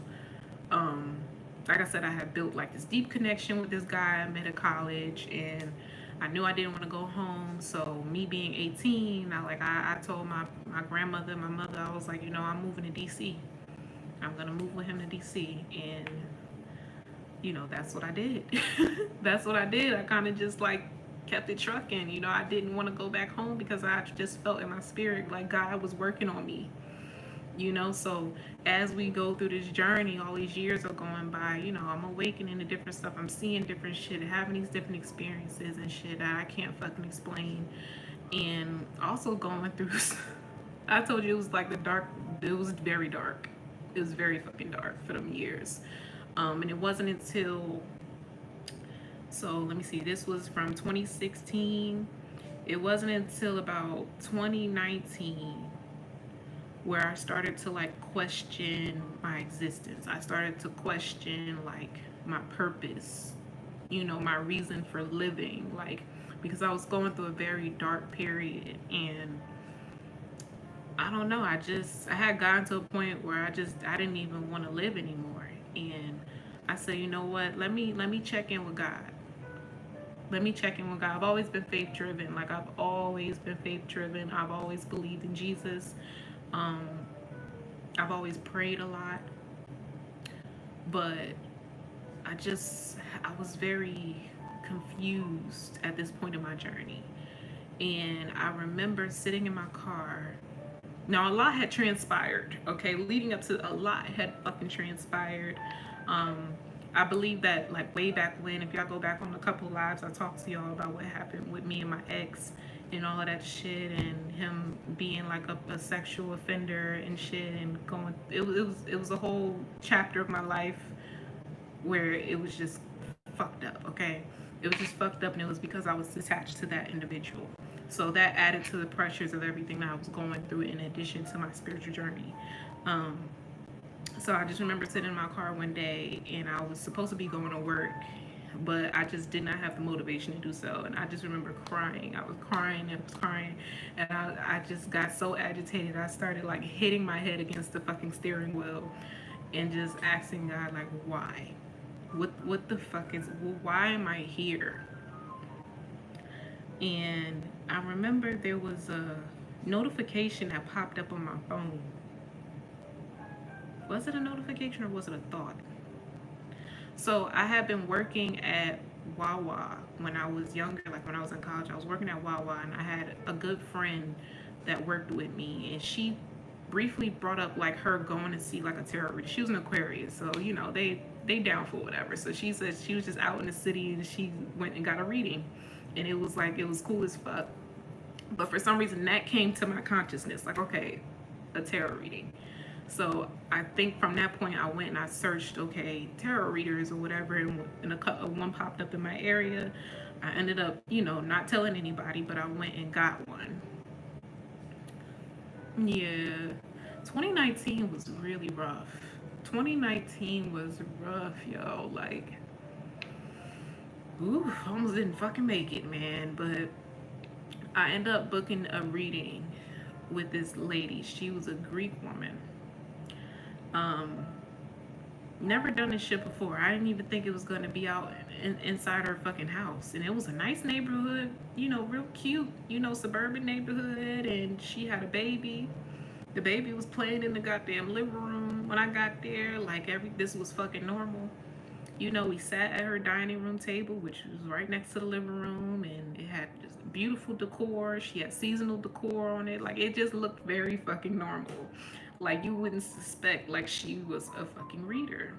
like I said, I had built like this deep connection with this guy I met at college, and I knew I didn't want to go home. So me being 18, I told my grandmother, my mother, I was like, you know, I'm moving to DC. I'm gonna move with him to DC. And you know, that's what I did. That's what I did. I kind of just like kept it trucking. You know, I didn't want to go back home because I just felt in my spirit like God was working on me. You know, so as we go through this journey, all these years are going by, you know, I'm awakening to different stuff. I'm seeing different shit, having these different experiences and shit that I can't fucking explain. And also going through, I told you it was like the dark, it was very dark. It was very fucking dark for them years. And it wasn't until, so let me see, this was from 2016. It wasn't until about 2019 where I started to like question my existence. I started to question like my purpose, you know, my reason for living, like because I was going through a very dark period. And I don't know, I had gotten to a point where I didn't even want to live anymore. And I said, you know what, let me check in with God. Let me check in with God. I've always been faith driven. Like I've always been faith driven. I've always believed in Jesus. Um, I've always prayed a lot, but I was very confused at this point in my journey. And I remember sitting in my car. Now, a lot had transpired, okay? Leading up to, a lot had fucking transpired. I believe that, like, way back when, if y'all go back on a couple lives, I talked to y'all about what happened with me and my ex and all of that shit, and him being like a sexual offender and shit, and going, it was a whole chapter of my life where it was just fucked up, okay? It was just fucked up, and it was because I was attached to that individual. So that added to the pressures of everything that I was going through in addition to my spiritual journey. So I just remember sitting in my car one day, and I was supposed to be going to work, but I just did not have the motivation to do so. And I just remember crying. I was crying and was crying, and I just got so agitated. I started like hitting my head against the fucking steering wheel and just asking God, like, why? What the fuck is, why am I here? And I remember there was a notification that popped up on my phone. Was it a notification or was it a thought? So I had been working at Wawa when I was younger, like when I was in college. I was working at Wawa, and I had a good friend that worked with me, and she briefly brought up like her going to see like a tarot reader. She was an Aquarius, so you know they down for whatever. So she said she was just out in the city and she went and got a reading, and it was like, it was cool as fuck. But for some reason that came to my consciousness, like, okay, a tarot reading. So I think from that point I went and I searched, okay, tarot readers or whatever, and one popped up in my area. I ended up, you know, not telling anybody, but I went and got one. Yeah, 2019 was really rough. 2019 was rough, yo. Like, ooh, almost didn't fucking make it, man. But I ended up booking a reading with this lady. She was a Greek woman. Never done this shit before. I didn't even think it was gonna be out inside her fucking house. And it was a nice neighborhood, you know, real cute, you know, suburban neighborhood. And she had a baby. The baby was playing in the goddamn living room when I got there. Like, this was fucking normal. You know, we sat at her dining room table, which was right next to the living room, and it had just beautiful decor. She had seasonal decor on it. Like, it just looked very fucking normal. Like, you wouldn't suspect like she was a fucking reader.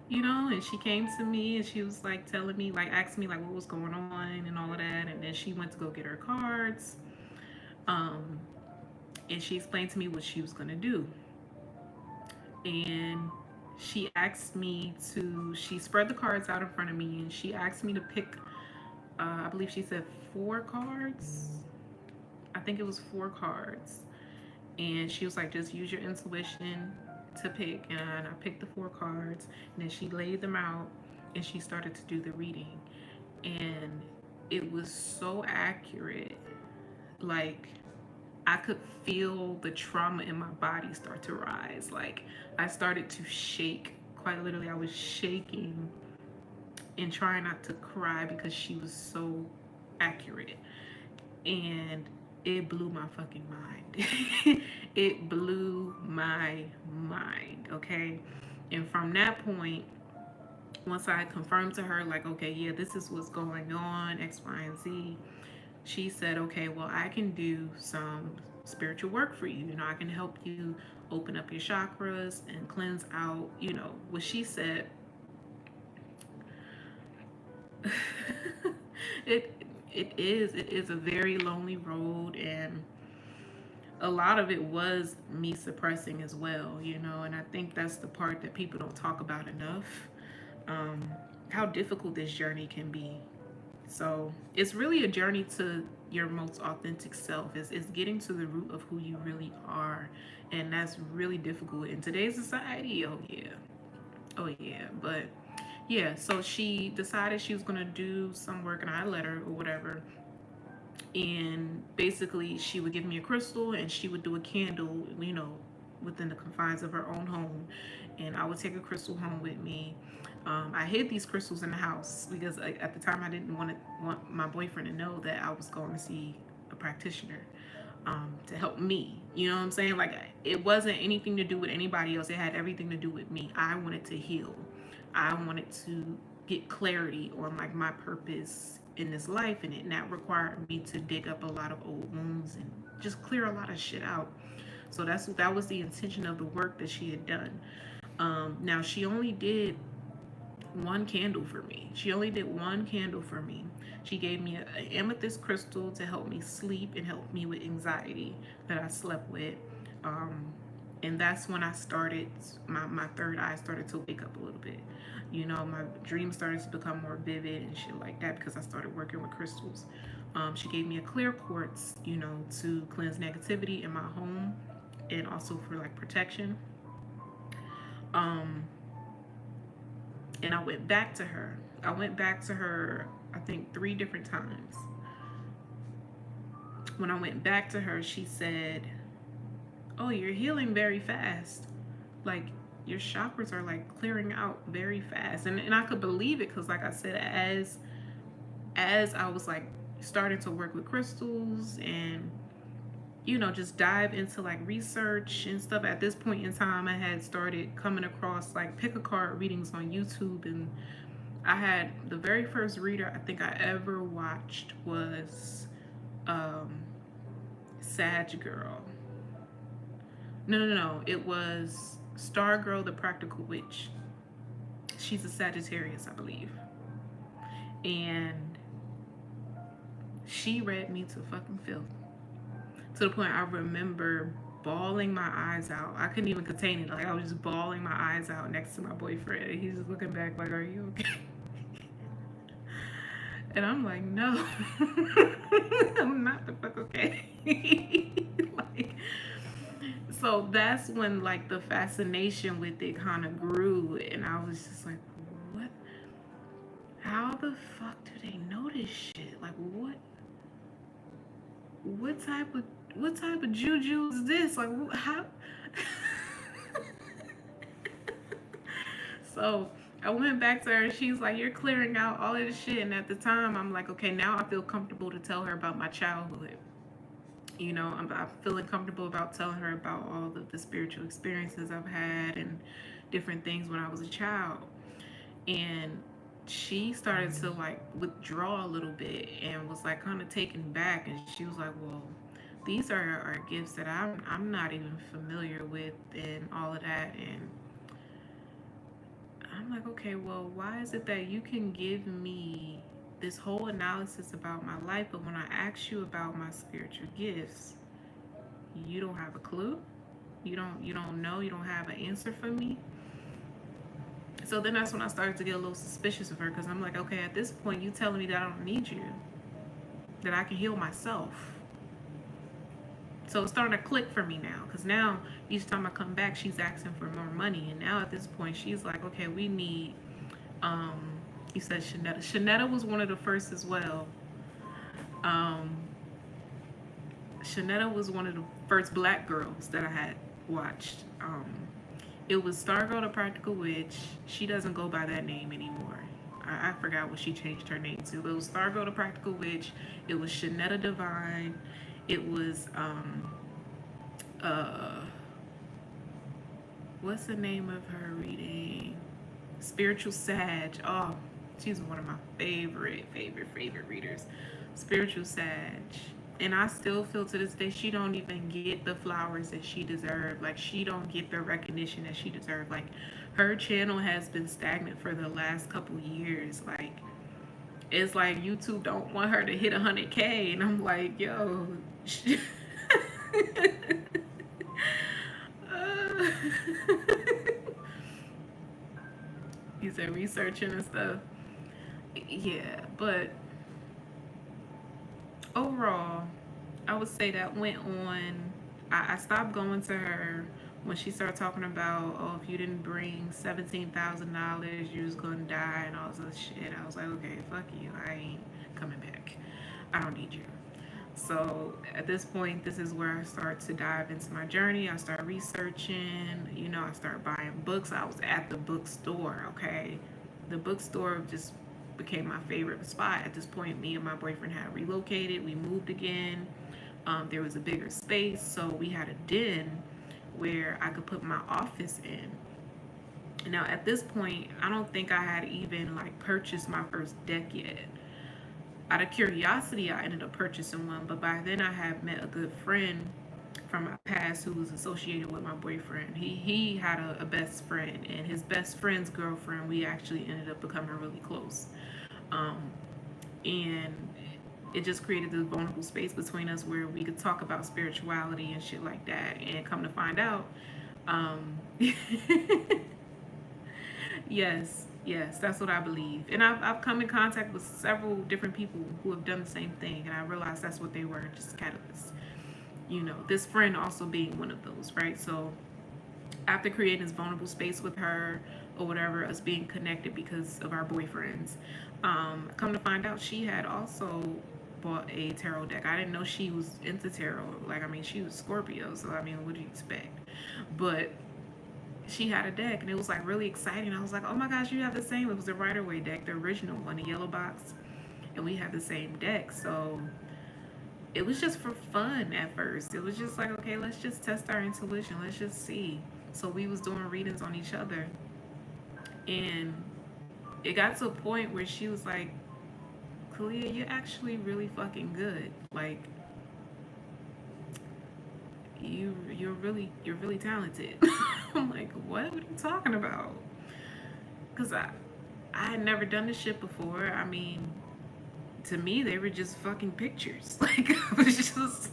You know, and she came to me and she was like telling me, like, asking me like what was going on and all of that. And then she went to go get her cards. And she explained to me what she was gonna do. And she asked me to, she spread the cards out in front of me, and she asked me to pick, I believe she said 4 cards. I think it was 4 cards. And she was like, just use your intuition to pick. And I picked the 4 cards, and then she laid them out, and she started to do the reading. And it was so accurate. Like, I could feel the trauma in my body start to rise. Like, I started to shake. Quite literally, I was shaking and trying not to cry because she was so accurate. And it blew my fucking mind. It blew my mind, okay? And from that point, once I confirmed to her, like, okay, yeah, this is what's going on, X, Y, and Z, she said, okay, well, I can do some spiritual work for you. You know, I can help you open up your chakras and cleanse out, you know, what she said. it it is a very lonely road, and a lot of it was me suppressing as well, you know, and I think that's the part that people don't talk about enough. um, how difficult this journey can be. So it's really a journey to your most authentic self. Is getting to the root of who you really are, and that's really difficult in today's society. Oh yeah, oh yeah. But yeah, so she decided she was gonna do some work, and I let her or whatever. And basically, she would give me a crystal, and she would do a candle, you know, within the confines of her own home, and I would take a crystal home with me. I hid these crystals in the house because at the time I didn't want my boyfriend to know that I was going to see a practitioner to help me. You know what I'm saying? Like, it wasn't anything to do with anybody else. It had everything to do with me. I wanted to heal. I wanted to get clarity on like my purpose in this life, and that required me to dig up a lot of old wounds and just clear a lot of shit out. So that was the intention of the work that she had done. Now she only did one candle for me. She only did one candle for me. She gave me an amethyst crystal to help me sleep and help me with anxiety that I slept with. Um, and that's when I started, my third eye started to wake up a little bit. You know, my dreams started to become more vivid and shit like that because I started working with crystals. She gave me a clear quartz, you know, to cleanse negativity in my home and also for like protection. Um, and I went back to her. I went back to her, I think, 3 different times. When I went back to her, she said, "Oh, you're healing very fast. Like, your chakras are like clearing out very fast." And I could believe it because, like I said, as I was like starting to work with crystals and, you know, just dive into like research and stuff. At this point in time, I had started coming across like pick a card readings on YouTube, and I had the very first reader I think I ever watched was um, Sag Girl. No. It was Star Girl, the Practical Witch. She's a Sagittarius, I believe. And she read me to fucking filth. To the point I remember bawling my eyes out. I couldn't even contain it. Like, I was just bawling my eyes out next to my boyfriend. And he's just looking back like, "Are you okay?" And I'm like, "No." I'm not the fuck okay. Like, so that's when like the fascination with it kind of grew, and I was just like, what? How the fuck do they know this shit? Like, what type of juju is this? Like, how? So I went back to her, and she's like, "You're clearing out all of this shit." And at the time, I'm like, okay, now I feel comfortable to tell her about my childhood. You know, I'm feeling comfortable about telling her about all of the spiritual experiences I've had and different things when I was a child. And she started to like withdraw a little bit and was like kind of taken back. And she was like, "Well, these are gifts that I'm not even familiar with and all of that." And I'm like, "Okay, well, why is it that you can give me this whole analysis about my life, but when I ask you about my spiritual gifts, you don't have a clue? You don't know, you don't have an answer for me?" So then that's when I started to get a little suspicious of her, because I'm like, okay, at this point, you telling me that I don't need you, that I can heal myself. So it's starting to click for me now, because now each time I come back, she's asking for more money. And now at this point, she's like, okay, we need, you said Shanetta. Shanetta was one of the first as well. Um, Shanetta was one of the first black girls that I had watched. It was Stargirl the Practical Witch. She doesn't go by that name anymore. I forgot what she changed her name to. But it was Stargirl the Practical Witch. It was Shanetta Divine. It was uh what's the name of her reading? Spiritual Sag. Oh, she's one of my favorite readers. Spiritual Sag. And I still feel to this day she don't even get the flowers that she deserved. Like she don't get the recognition that she deserved. Like her channel has been stagnant for the last couple years. Like it's like YouTube don't want her to hit 100K, and I'm like, yo. uh, you said researching and stuff. Yeah, but overall, I would say that went on. I stopped going to her when she started talking about, oh, if you didn't bring $17,000, you was gonna die and all this other shit. I was like, okay, fuck you. I ain't coming back. I don't need you. So at this point, this is where I start to dive into my journey. I start researching, I start buying books. I was at the bookstore, okay? The bookstore just became my favorite spot. At this point, me and my boyfriend had relocated. We moved again. There was a bigger space, so we had a den where I could put my office in. Now, at this point, I don't think I had even like purchased my first deck yet. Out of curiosity, I ended up purchasing one, but by then I had met a good friend from my past who was associated with my boyfriend. He had a best friend, and his best friend's girlfriend, we actually ended up becoming really close. And it just created this vulnerable space between us where we could talk about spirituality and shit like that. And come to find out, yes, that's what I believe. And I've come in contact with several different people who have done the same thing, and I realized that's what they were, just catalysts. This friend also being one of those, right? So after creating this vulnerable space with her or whatever, us being connected because of our boyfriends, come to find out she had also bought a tarot deck. I didn't know she was into tarot. Like, I mean, she was Scorpio, so I mean, what do you expect? But she had a deck, and it was like really exciting. I was like, oh my gosh, you have the same. It was the Rider-Waite deck, the original one, the yellow box, and we had the same deck. So it was just for fun at first. It was just like, okay, let's just test our intuition. Let's just see. So we was doing readings on each other, and it got to a point where she was like, Kaliyyah, you're actually really fucking good. Like, you're really talented. I'm like, what are you talking about? Because I had never done this shit before. I mean, to me, they were just fucking pictures. Like, I was just,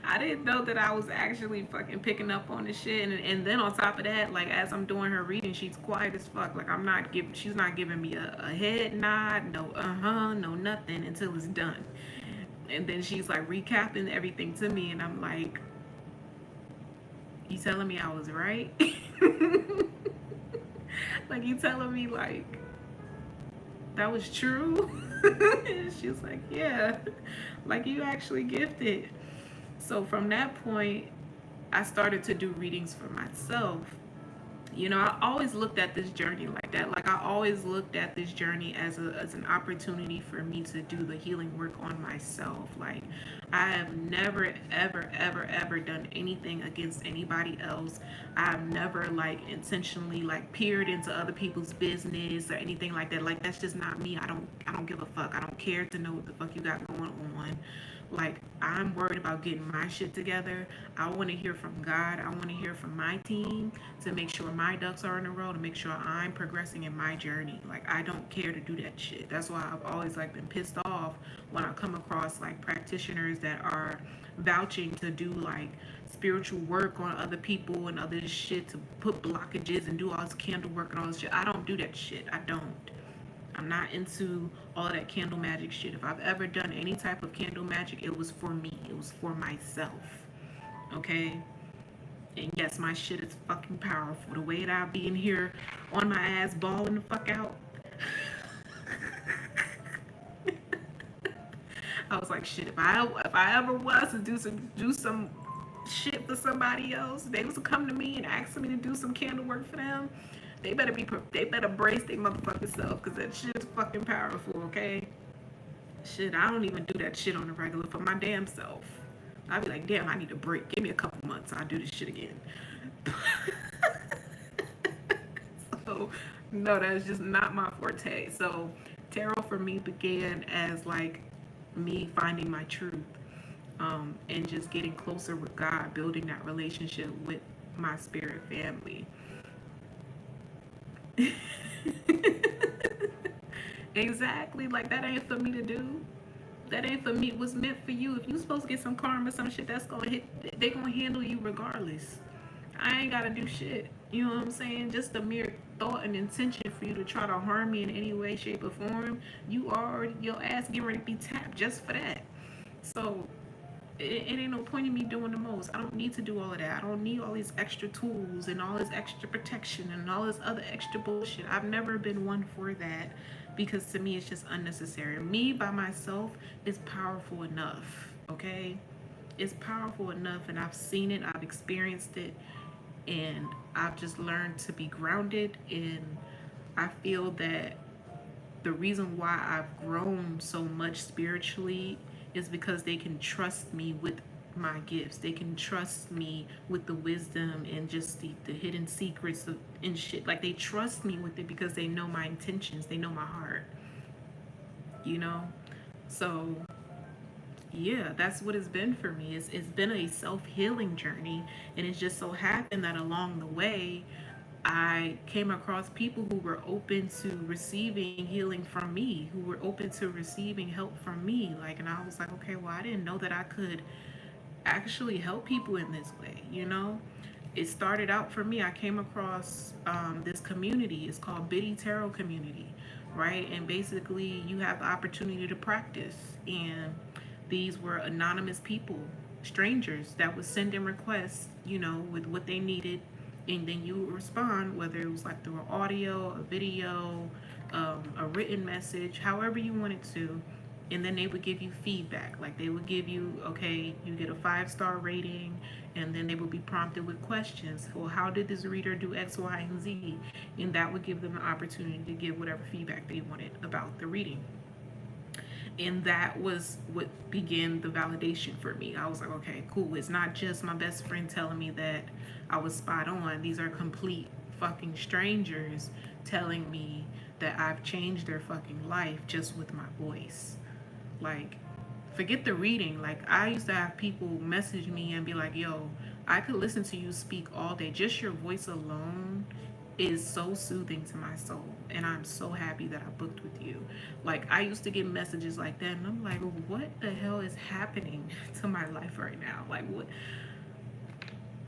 I didn't know that I was actually fucking picking up on this shit. And then on top of that, like, as I'm doing her reading, she's quiet as fuck. Like, she's not giving me a head nod, no no nothing until it's done. And then she's like recapping everything to me, and I'm like, you telling me I was right? Like, you telling me like that was true? And she's like, yeah, like, you actually gifted. So from that point, I started to do readings for myself. I always looked at this journey like that. Like, I always looked at this journey as an opportunity for me to do the healing work on myself. Like, I have never, ever done anything against anybody else. I've never, like, intentionally, like, peered into other people's business or anything like that. Like, that's just not me. I don't give a fuck. I don't care to know what the fuck you got going on. Like, I'm worried about getting my shit together. I want to hear from God. I want to hear from my team to make sure my ducks are in a row, to make sure I'm progressing in my journey. Like, I don't care to do that shit. That's why I've always, like, been pissed off when I come across, like, practitioners that are vouching to do, like, spiritual work on other people and other shit, to put blockages and do all this candle work and all this shit. I don't do that shit. I don't. I'm not into all that candle magic shit. If I've ever done any type of candle magic, it was for me. It was for myself. Okay? And yes, my shit is fucking powerful. The way that I be in here on my ass balling the fuck out. I was like, shit, if I ever was to do some shit for somebody else, they was to come to me and ask me to do some candle work for them, they better brace their motherfucking self, because that shit is fucking powerful, okay? Shit, I don't even do that shit on the regular for my damn self. I'd be like, damn, I need a break. Give me a couple months. I'll do this shit again. So, no, that's just not my forte. So, tarot for me began as like me finding my truth, and just getting closer with God, building that relationship with my spirit family. Exactly. Like, that ain't for me to do. That ain't for me. What's meant for you. If you supposed to get some karma, some shit, that's gonna hit. They gonna handle you regardless. I ain't gotta do shit. You know what I'm saying? Just a mere thought and intention for you to try to harm me in any way, shape, or form. You already, your ass getting ready to be tapped just for that. So it ain't no point in me doing the most. I don't need to do all of that. I don't need all these extra tools and all this extra protection and all this other extra bullshit. I've never been one for that, because to me it's just unnecessary. Me by myself is powerful enough, okay? It's powerful enough, and I've seen it, I've experienced it, and I've just learned to be grounded. And I feel that the reason why I've grown so much spiritually is because they can trust me with my gifts. They can trust me with the wisdom and just the hidden secrets of and shit. Like, they trust me with it because they know my intentions. They know my heart. You know? So yeah, that's what it's been for me. It's been a self-healing journey, and it just so happened that along the way I came across people who were open to receiving healing from me, who were open to receiving help from me. Like, and I was like, okay, well, I didn't know that I could actually help people in this way, you know? It started out for me. I came across this community. It's called Biddy Tarot Community, right? And basically, you have the opportunity to practice. And these were anonymous people, strangers that would send in requests, you know, with what they needed, and then you would respond, whether it was like through an audio, a video, a written message, however you wanted to. And then they would give you feedback. Like, they would give you, okay, you get a 5-star rating, and then they would be prompted with questions. Well, how did this reader do X, Y, and Z? And that would give them an opportunity to give whatever feedback they wanted about the reading. And that was what began the validation for me. I was like, okay, cool. It's not just my best friend telling me that I was spot on. These are complete fucking strangers telling me that I've changed their fucking life just with my voice. Like, forget the reading. Like, I used to have people message me and be like, yo, I could listen to you speak all day. Just your voice alone is so soothing to my soul, and I'm so happy that I booked with you. Like, I used to get messages like that, and I'm like, what the hell is happening to my life right now? Like, what,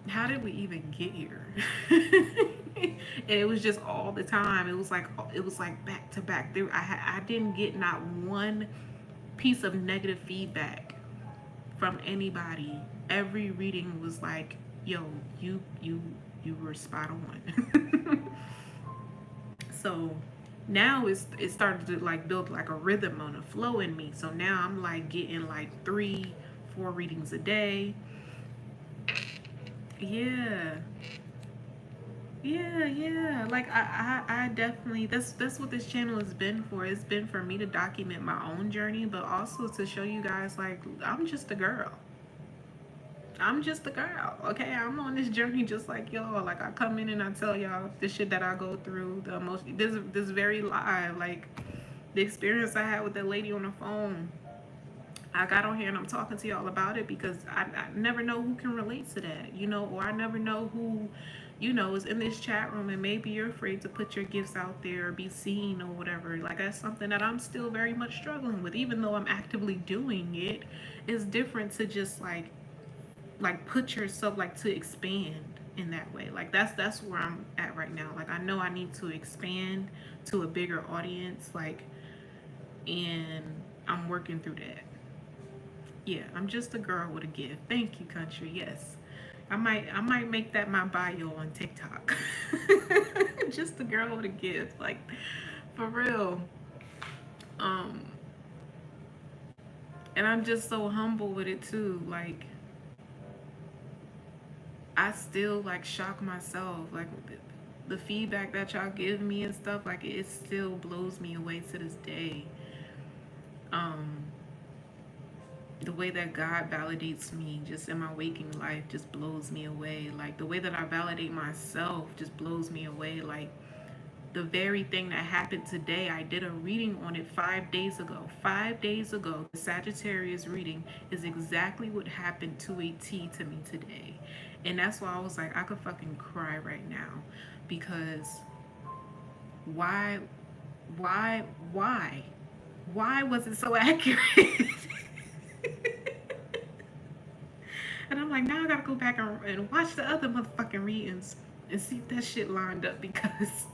how did we even get here? And it was just all the time. It was like back to back. I didn't get not one piece of negative feedback from anybody. Every reading was like, yo, you were spot on. So now it started to like build like a rhythm on a flow in me. So now I'm like getting like 3-4 readings a day. Yeah. Yeah. Like, I definitely, that's what this channel has been for. It's been for me to document my own journey, but also to show you guys, like, I'm just a girl. I'm just a girl, okay? I'm on this journey just like y'all. Like, I come in and I tell y'all the shit that I go through, the most, this very live, like, the experience I had with that lady on the phone. I got on here and I'm talking to y'all about it because I never know who can relate to that, you know, or I never know who, you know, is in this chat room, and maybe you're afraid to put your gifts out there or be seen or whatever. Like, that's something that I'm still very much struggling with, even though I'm actively doing it. It's different to just like put yourself, like, to expand in that way. Like, that's where I'm at right now. Like, I know I need to expand to a bigger audience, like, and I'm working through that. Yeah, I'm just a girl with a gift. Thank you, country. Yes. I might make that my bio on TikTok. Just a girl with a gift. Like, for real. Um and I'm just so humble with it too. Like, I still like shock myself. Like, the feedback that y'all give me and stuff, like, it still blows me away to this day. Um The way that God validates me just in my waking life just blows me away. Like the way that I validate myself just blows me away. Like the very thing that happened today, I did a reading on it 5 days ago. 5 days ago, the Sagittarius reading is exactly what happened to a T to me today. And that's why I was like, I could fucking cry right now. Because why, why, why? Why was it so accurate? And I'm like, now I gotta go back and watch the other motherfucking readings and see if that shit lined up because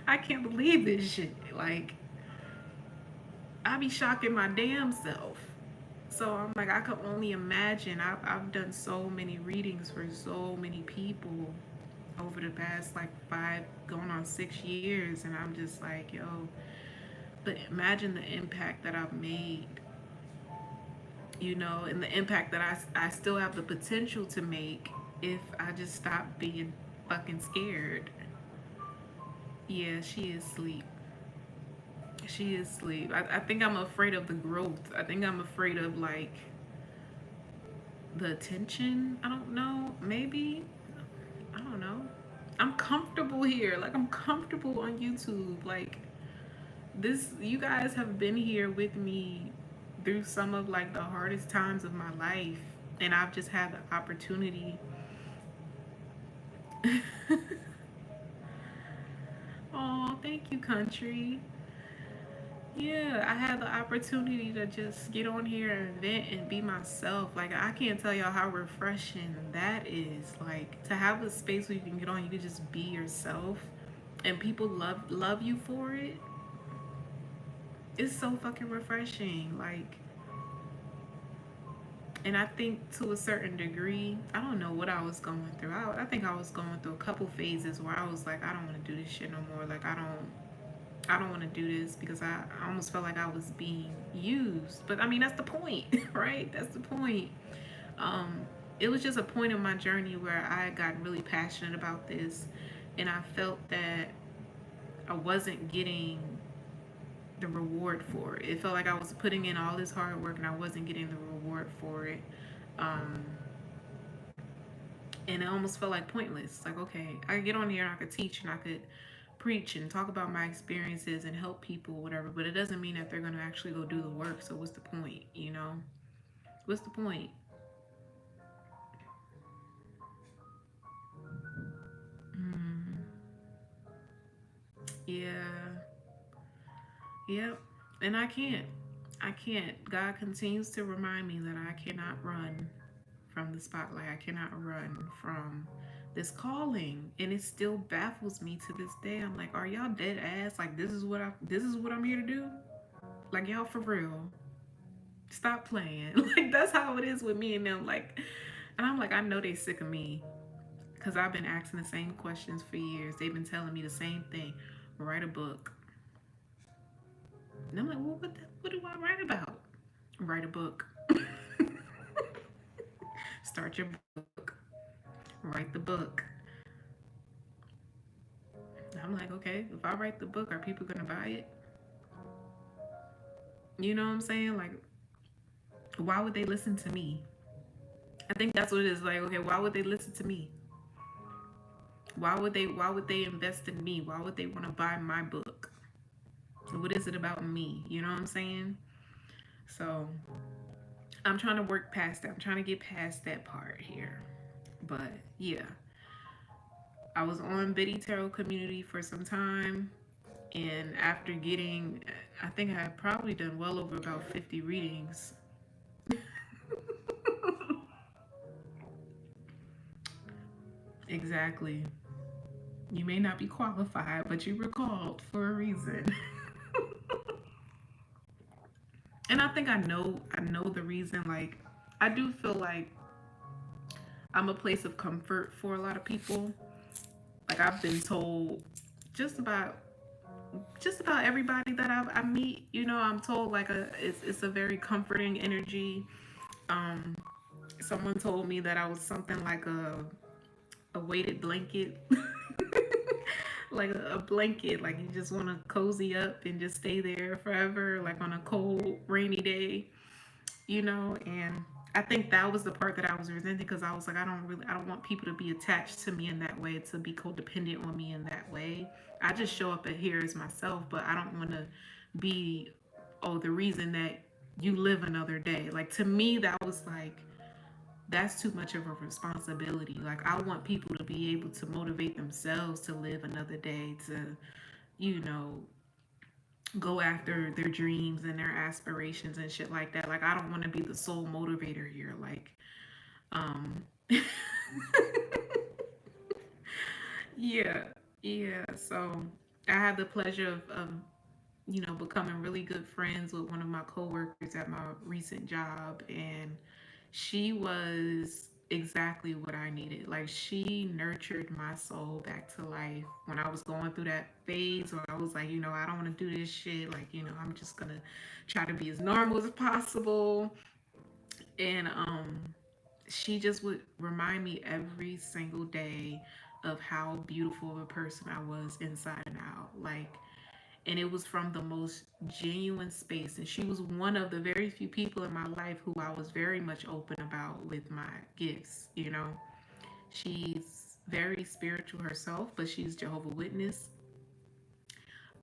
I can't believe this shit. Like, I be shocking my damn self. So I'm like, I could only imagine. I've done so many readings for so many people over the past like 6 years, and I'm just like, yo, but imagine the impact that I've made, and the impact that I still have the potential to make if I just stop being fucking scared. Yeah, she is asleep. She is asleep. I think I'm afraid of the growth. I think I'm afraid of like the attention. I don't know. Maybe. I don't know. I'm comfortable here. Like I'm comfortable on YouTube. Like this, you guys have been here with me through some of like the hardest times of my life, and I've just had the opportunity. Oh, thank you, country. Yeah, I had the opportunity to just get on here and vent and be myself. Like I can't tell y'all how refreshing that is. Like to have a space where you can get on, you can just be yourself, and people love you for it. It's so fucking refreshing. Like, and I think to a certain degree, I don't know what I was going through. I think I was going through a couple phases where I was like, I don't want to do this shit no more. Like I don't want to do this because I almost felt like I was being used. But I mean, that's the point, right? That's the point. Um, it was just a point in my journey where I got really passionate about this, and I felt that I wasn't getting the reward for it. It felt like I was putting in all this hard work and I wasn't getting the reward for it. Um, and it almost felt like pointless. Like, okay, I could get on here and I could teach and I could preach and talk about my experiences and help people, whatever, but it doesn't mean that they're going to actually go do the work. So what's the point, What's the point? Mm, yeah. Yep. And I can't. I can't. God continues to remind me that I cannot run from the spotlight. I cannot run from this calling. And it still baffles me to this day. I'm like, are y'all dead ass? Like this is what I'm here to do? Like y'all for real. Stop playing. Like that's how it is with me and them. Like and I'm like, I know they sick of me. Cause I've been asking the same questions for years. They've been telling me the same thing. Write a book. And I'm like, well, what do I write about? Write a book. Start your book. Write the book. I'm like, okay, if I write the book, are people gonna buy it? You know what I'm saying? Like, why would they listen to me? I think that's what it is. Like, okay, why would they listen to me? Why would they invest in me? Why would they want to buy my book? So what is it about me? You know what I'm saying? So I'm trying to work past that. I'm trying to get past that part here. But yeah, I was on Biddy Tarot Community for some time, and after getting, I think I had probably done well over about 50 readings. Exactly. You may not be qualified, but you were called for a reason. And I think I know the reason. Like I do feel like I'm a place of comfort for a lot of people. Like I've been told just about everybody that I meet, I'm told like it's a very comforting energy. Um, Someone told me that I was something like a weighted blanket, like a blanket, like you just want to cozy up and just stay there forever, like on a cold, rainy day. you know, and I think that was the part that I was resenting because I was like, I don't want people to be attached to me in that way, to be codependent on me in that way. I just show up at here as myself, but I don't want to be, oh, the reason that you live another day. Like, to me, that was like, that's too much of a responsibility. Like, I want people to be able to motivate themselves to live another day, to, you know, go after their dreams and their aspirations and shit like that. Like, I don't want to be the sole motivator here. Like, um, yeah, yeah. So I had the pleasure of you know, becoming really good friends with one of my coworkers at my recent job, and she was exactly what I needed. Like, she nurtured my soul back to life when I was going through that phase where I was like, you know, I don't want to do this shit. Like, you know, I'm just gonna try to be as normal as possible. And she just would remind me every single day of how beautiful of a person I was inside and out. Like, and it was from the most genuine space. And she was one of the very few people in my life who I was very much open about with my gifts. You know, she's very spiritual herself, but she's Jehovah Witness.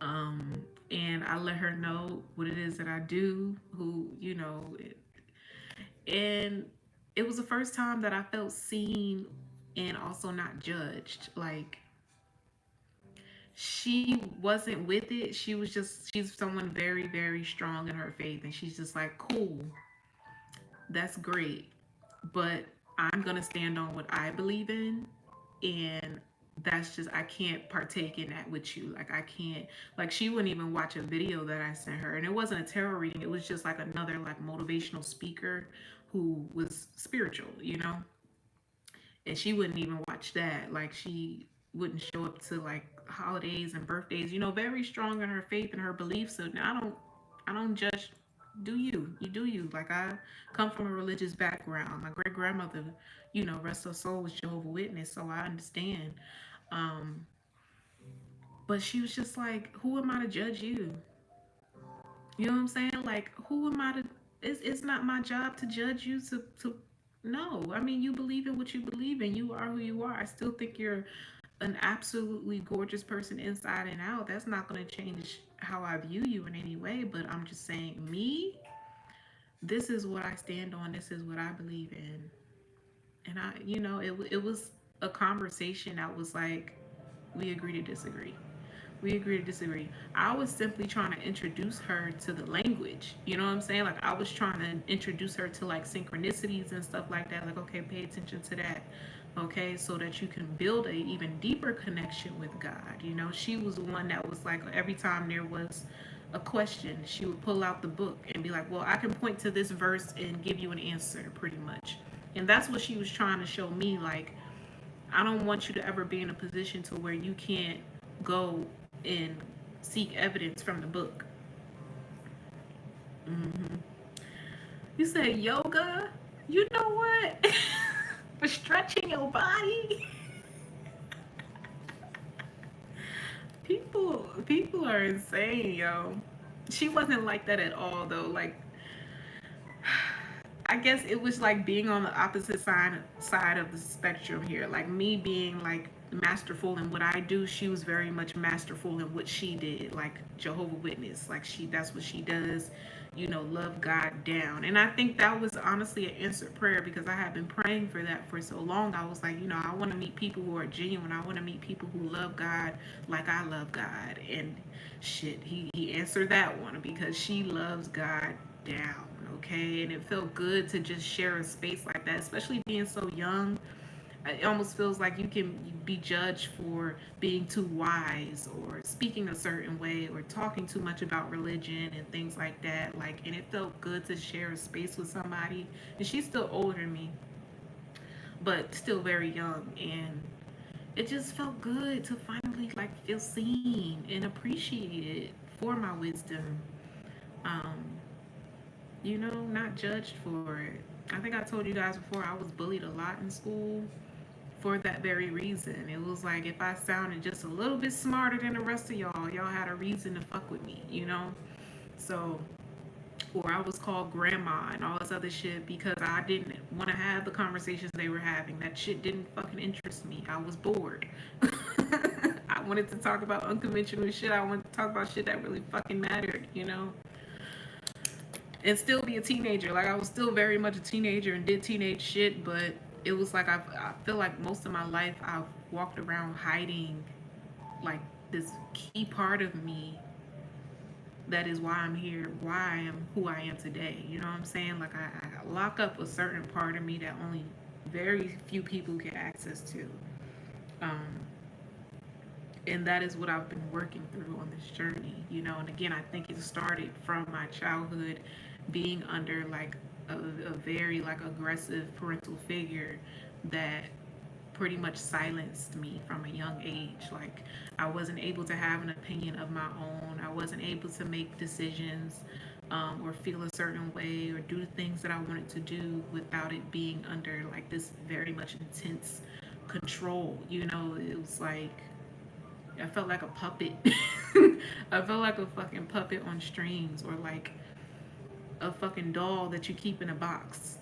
And I let her know what it is that I do, who, you know, and it was the first time that I felt seen and also not judged. Like, she wasn't with it. She was just, she's someone very, very strong in her faith. And she's just like, cool, that's great. But I'm going to stand on what I believe in. And that's just, I can't partake in that with you. Like, I can't, like, she wouldn't even watch a video that I sent her. And it wasn't a tarot reading, it was just like another, like, motivational speaker who was spiritual, you know? And she wouldn't even watch that. Like, she wouldn't show up to like holidays and birthdays, you know, very strong in her faith and her beliefs. So I don't judge. Do you? You do you. Like, I come from a religious background. My great grandmother, you know, rest her soul, was Jehovah Witness, so I understand. Um, but she was just like, who am I to judge you? You know what I'm saying? Like, who am I to? It's not my job to judge you. To no, I mean, you believe in what you believe in. You are who you are. I still think you're an absolutely gorgeous person inside and out. That's not going to change how I view you in any way. But I'm just saying, me, this is what I stand on. This is what I believe in. And I, you know, it was a conversation that was like, we agree to disagree. We agree to disagree. I was simply trying to introduce her to the language. You know what I'm saying? Like, I was trying to introduce her to like synchronicities and stuff like that. Like, okay, pay attention to that. Okay, so that you can build a even deeper connection with God. You know, she was the one that was like, every time there was a question, she would pull out the book and be like, well, I can point to this verse and give you an answer, pretty much. And that's what she was trying to show me. Like, I don't want you to ever be in a position to where you can't go and seek evidence from the book. Hmm. You say yoga? You know what? For stretching your body. People are insane, yo. She wasn't like that at all, though. Like, I guess it was like being on the opposite side of the spectrum here. Like, me being like masterful in what I do, she was very much masterful in what she did. Like, Jehovah Witness, like, she, that's what she does. You know, love God down. And I think that was honestly an answered prayer, because I had been praying for that for so long. I was like, you know, I want to meet people who are genuine. I want to meet people who love God like I love God. And shit, he answered that one, because she loves God down. Okay, and it felt good to just share a space like that, especially being so young. It almost feels like you can be judged for being too wise, or speaking a certain way, or talking too much about religion and things like that. Like, and it felt good to share a space with somebody. And she's still older than me, but still very young. And it just felt good to finally like feel seen and appreciated for my wisdom. Um, you know, not judged for it. I think I told you guys before, I was bullied a lot in school for that very reason. It was like, if I sounded just a little bit smarter than the rest of y'all, y'all had a reason to fuck with me, you know? So or I was called grandma and all this other shit because I didn't want to have the conversations they were having. That shit didn't fucking interest me. I was bored. I wanted to talk about unconventional shit. I wanted to talk about shit that really fucking mattered, you know? And still be a teenager. Like, I was still very much a teenager and did teenage shit, but it was like I feel like most of my life I've walked around hiding like this key part of me that is why I'm here, why I am who I am today. You know what I'm saying? Like, I lock up a certain part of me that only very few people get access to. And that is what I've been working through on this journey, you know. And again, I think it started from my childhood being under like a very like aggressive parental figure that pretty much silenced me from a young age. Like, I wasn't able to have an opinion of my own. I wasn't able to make decisions or feel a certain way or do the things that I wanted to do without it being under like this very much intense control. You know, it was like I felt like a puppet. I felt like a fucking puppet on strings, or like a fucking doll that you keep in a box,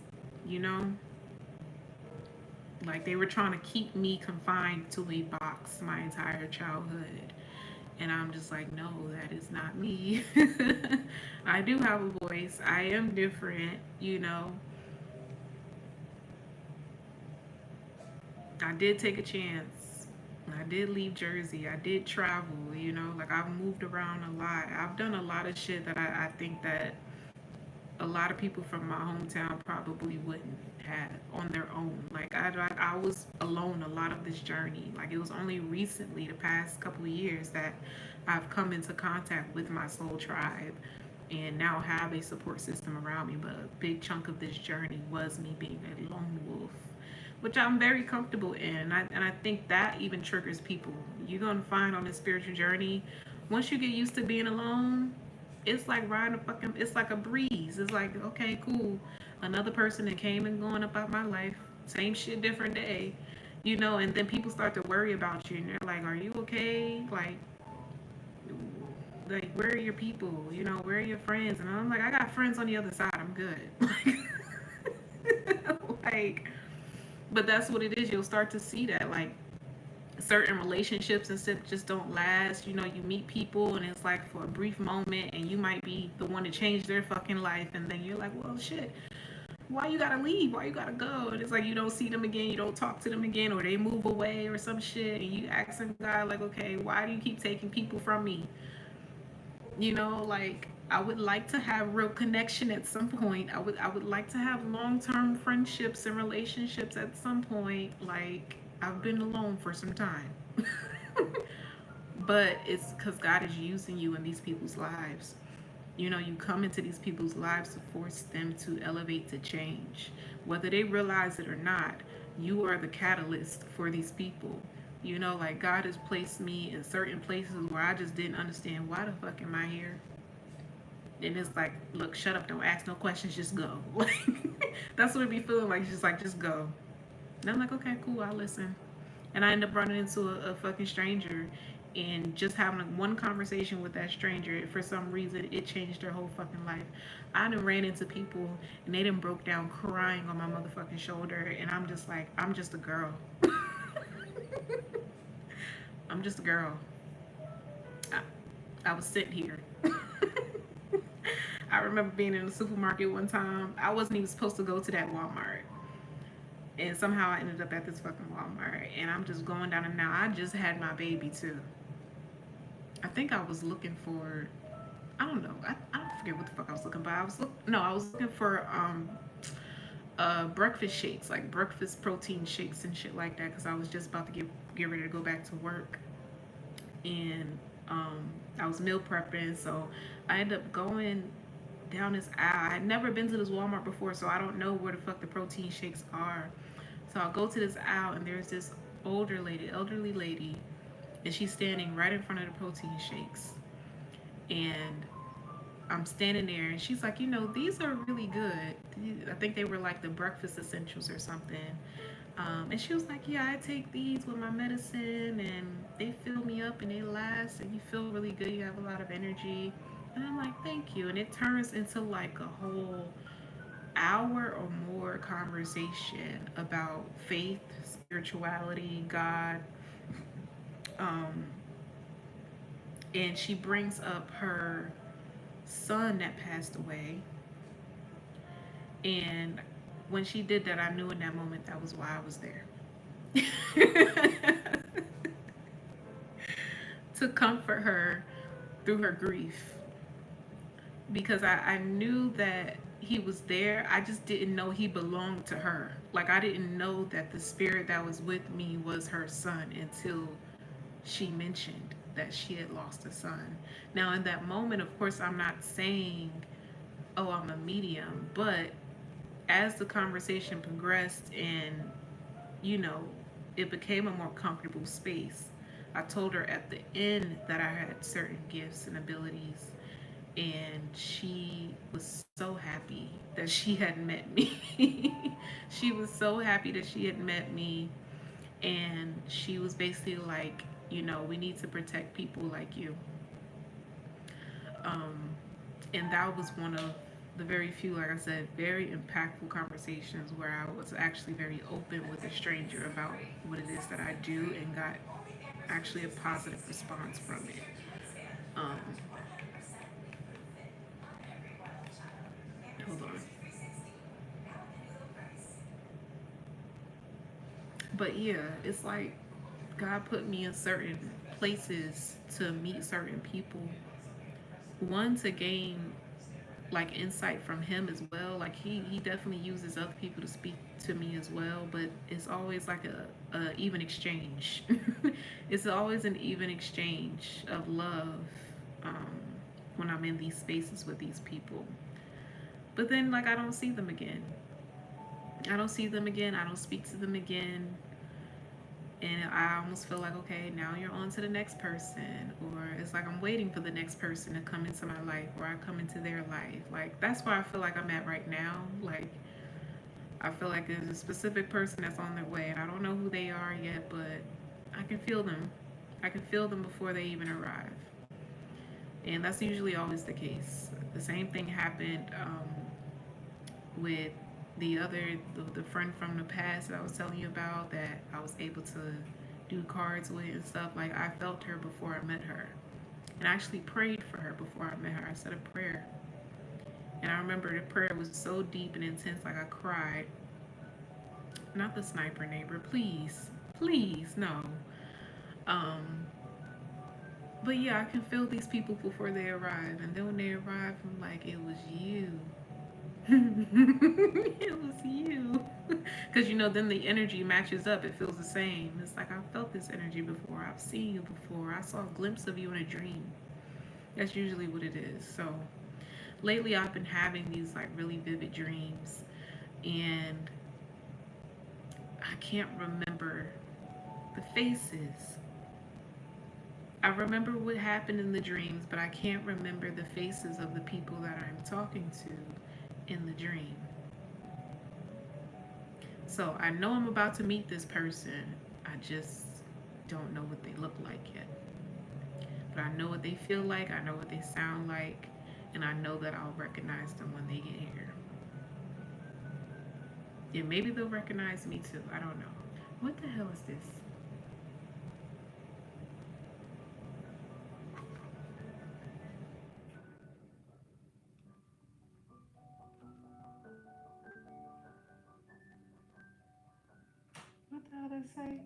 you know? Like, they were trying to keep me confined to a box my entire childhood. And I'm just like, no, that is not me. I do have a voice. I am different, you know? I did take a chance. I did leave Jersey. I did travel, you know? Like, I've moved around a lot. I've done a lot of shit that I think that a lot of people from my hometown probably wouldn't have on their own. Like, I was alone a lot of this journey. Like, it was only recently, the past couple of years, that I've come into contact with my soul tribe and now have a support system around me. But a big chunk of this journey was me being a lone wolf, which I'm very comfortable in. And I think that even triggers people. You're going to find on this spiritual journey, once you get used to being alone, it's like riding it's like a breeze. It's like, okay, cool. Another person that came and going about my life. Same shit, different day. You know, and then people start to worry about you and they're like, are you okay? Like, where are your people? You know, where are your friends? And I'm like, I got friends on the other side. I'm good. Like, but that's what it is. You'll start to see that, like, certain relationships and stuff just don't last. You know, you meet people and it's like for a brief moment and you might be the one to change their fucking life, and then you're like, well, shit, why you gotta leave? Why you gotta go? And it's like you don't see them again, you don't talk to them again, or they move away or some shit, and you asking God, like, okay, why do you keep taking people from me? You know, like, I would like to have real connection at some point. I would like to have long-term friendships and relationships at some point. Like, I've been alone for some time. But it's because God is using you in these people's lives. You know, you come into these people's lives to force them to elevate, to change. Whether they realize it or not, you are the catalyst for these people. You know, like, God has placed me in certain places where I just didn't understand, why the fuck am I here? And it's like, look, shut up, don't ask no questions, just go. Like, that's what it be feeling like. It's just like, just go. And I'm like, okay, cool, I'll listen. And I end up running into a fucking stranger, and just having one conversation with that stranger, for some reason, it changed their whole fucking life. I done ran into people, and they done broke down crying on my motherfucking shoulder, and I'm just like, I'm just a girl. I'm just a girl. I was sent here. I remember being in the supermarket one time. I wasn't even supposed to go to that Walmart. And somehow I ended up at this fucking Walmart. And I'm just going down, and now I just had my baby too. I think I was looking for, I don't know. I don't forget what the fuck I was looking for. I was looking for breakfast shakes, like breakfast protein shakes and shit like that, because I was just about to get ready to go back to work. And I was meal prepping, so I ended up going down this aisle. I had never been to this Walmart before, so I don't know where the fuck the protein shakes are. So I'll go to this aisle, and there's this elderly lady, and she's standing right in front of the protein shakes. And I'm standing there, and she's like, you know, these are really good. I think they were like the breakfast essentials or something. And she was like, yeah, I take these with my medicine, and they fill me up and they last, and you feel really good. You have a lot of energy. And I'm like, thank you. And it turns into like a whole hour or more conversation about faith, spirituality, God. Um, and she brings up her son that passed away. And when she did that, I knew in that moment that was why I was there. To comfort her through her grief. Because I knew that he was there. I just didn't know he belonged to her. Like, I didn't know that the spirit that was with me was her son until she mentioned that she had lost a son. Now, in that moment, of course, I'm not saying, oh, I'm a medium, but as the conversation progressed and, you know, it became a more comfortable space, I told her at the end that I had certain gifts and abilities, and she was so happy that she had met me. She was so happy that she had met me, and she was basically like, you know, we need to protect people like you. Um, and that was one of the very few, like I said, very impactful conversations where I was actually very open with a stranger about what it is that I do and got actually a positive response from it. Um, Hold on. But yeah, it's like God put me in certain places to meet certain people. One, to gain like insight from him as well. Like he definitely uses other people to speak to me as well, but it's always like a even exchange. It's always an even exchange of love, um, when I'm in these spaces with these people. But then, like, I don't see them again. I don't see them again. I don't speak to them again. And I almost feel like, okay, now you're on to the next person, or it's like I'm waiting for the next person to come into my life, or I come into their life. Like, that's where I feel like I'm at right now. Like, I feel like there's a specific person that's on their way, and I don't know who they are yet, but I can feel them. I can feel them before they even arrive. And that's usually always the case. The same thing happened, with the friend from the past that I was telling you about, that I was able to do cards with and stuff. Like, I felt her before I met her, and I actually prayed for her before I met her. I said a prayer, and I remember the prayer was so deep and intense, like I cried. Not the sniper neighbor, please, please, no. Um, but yeah, I can feel these people before they arrive, and then when they arrive, I'm like, it was you. It was you. Because, you know, then the energy matches up. It feels the same. It's like, I've felt this energy before. I've seen you before. I saw a glimpse of you in a dream. That's usually what it is. So lately, I've been having these like really vivid dreams, and I can't remember the faces. I remember what happened in the dreams, but I can't remember the faces of the people that I'm talking to in the dream. So I know I'm about to meet this person. I just don't know what they look like yet. But I know what they feel like, I know what they sound like, and I know that I'll recognize them when they get here. And maybe they'll recognize me too. I don't know. What the hell is this? What the hell did it say?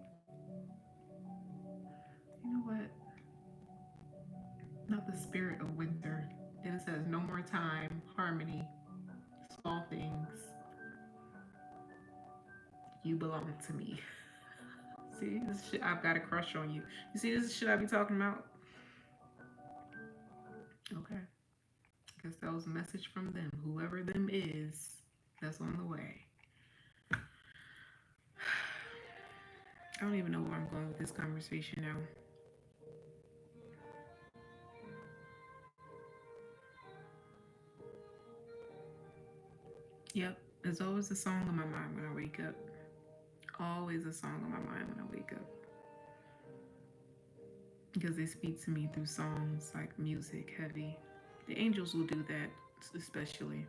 You know what? Not the spirit of winter. Then it says no more time, harmony, small things. You belong to me. See, this shit, I've got a crush on you. You see, this is shit I be talking about. Okay, I guess that was a message from them. Whoever them is, that's on the way. I don't even know where I'm going with this conversation now. Yep, there's always a song on my mind when I wake up. Always a song on my mind when I wake up. Because they speak to me through songs, like music, heavy. The angels will do that, especially.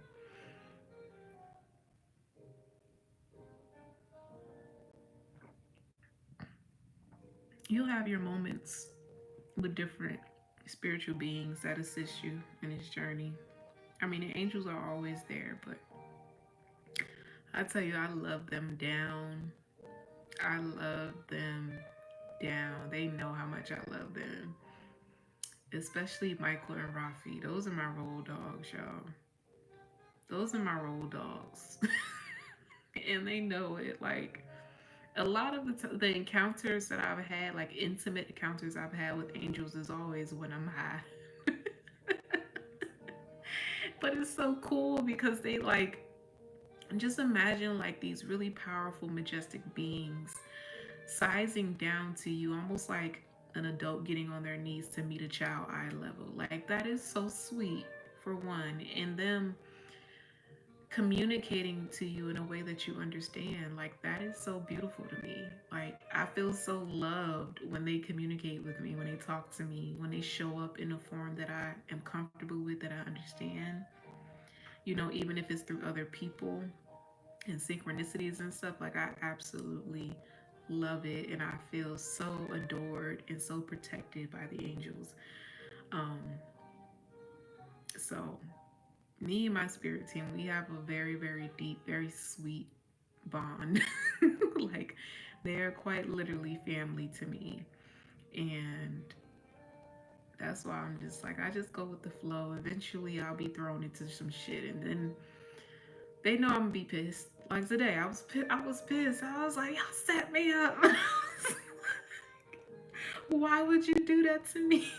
You'll have your moments with different spiritual beings that assist you in this journey. I mean, the angels are always there, but I tell you, I love them down. I love them down. They know how much I love them. Especially Michael and Rafi. Those are my roll dogs, y'all. Those are my roll dogs. And they know it. Like, a lot of the encounters that I've had, like intimate encounters I've had with angels, is always when I'm high. But it's so cool because they like, just imagine like these really powerful, majestic beings sizing down to you, almost like an adult getting on their knees to meet a child eye level. Like, that is so sweet, for one, and them communicating to you in a way that you understand. Like, that is so beautiful to me. Like, I feel so loved when they communicate with me, when they talk to me, when they show up in a form that I am comfortable with, that I understand. You know, even if it's through other people and synchronicities and stuff, like, I absolutely love it, and I feel so adored and so protected by the angels. Um, so me and my spirit team, we have a very, very deep, very sweet bond. Like, they're quite literally family to me. And that's why I'm just like, I just go with the flow. Eventually, I'll be thrown into some shit, and then they know I'm gonna be pissed. Like today, I was pissed. I was like, y'all set me up. Why would you do that to me?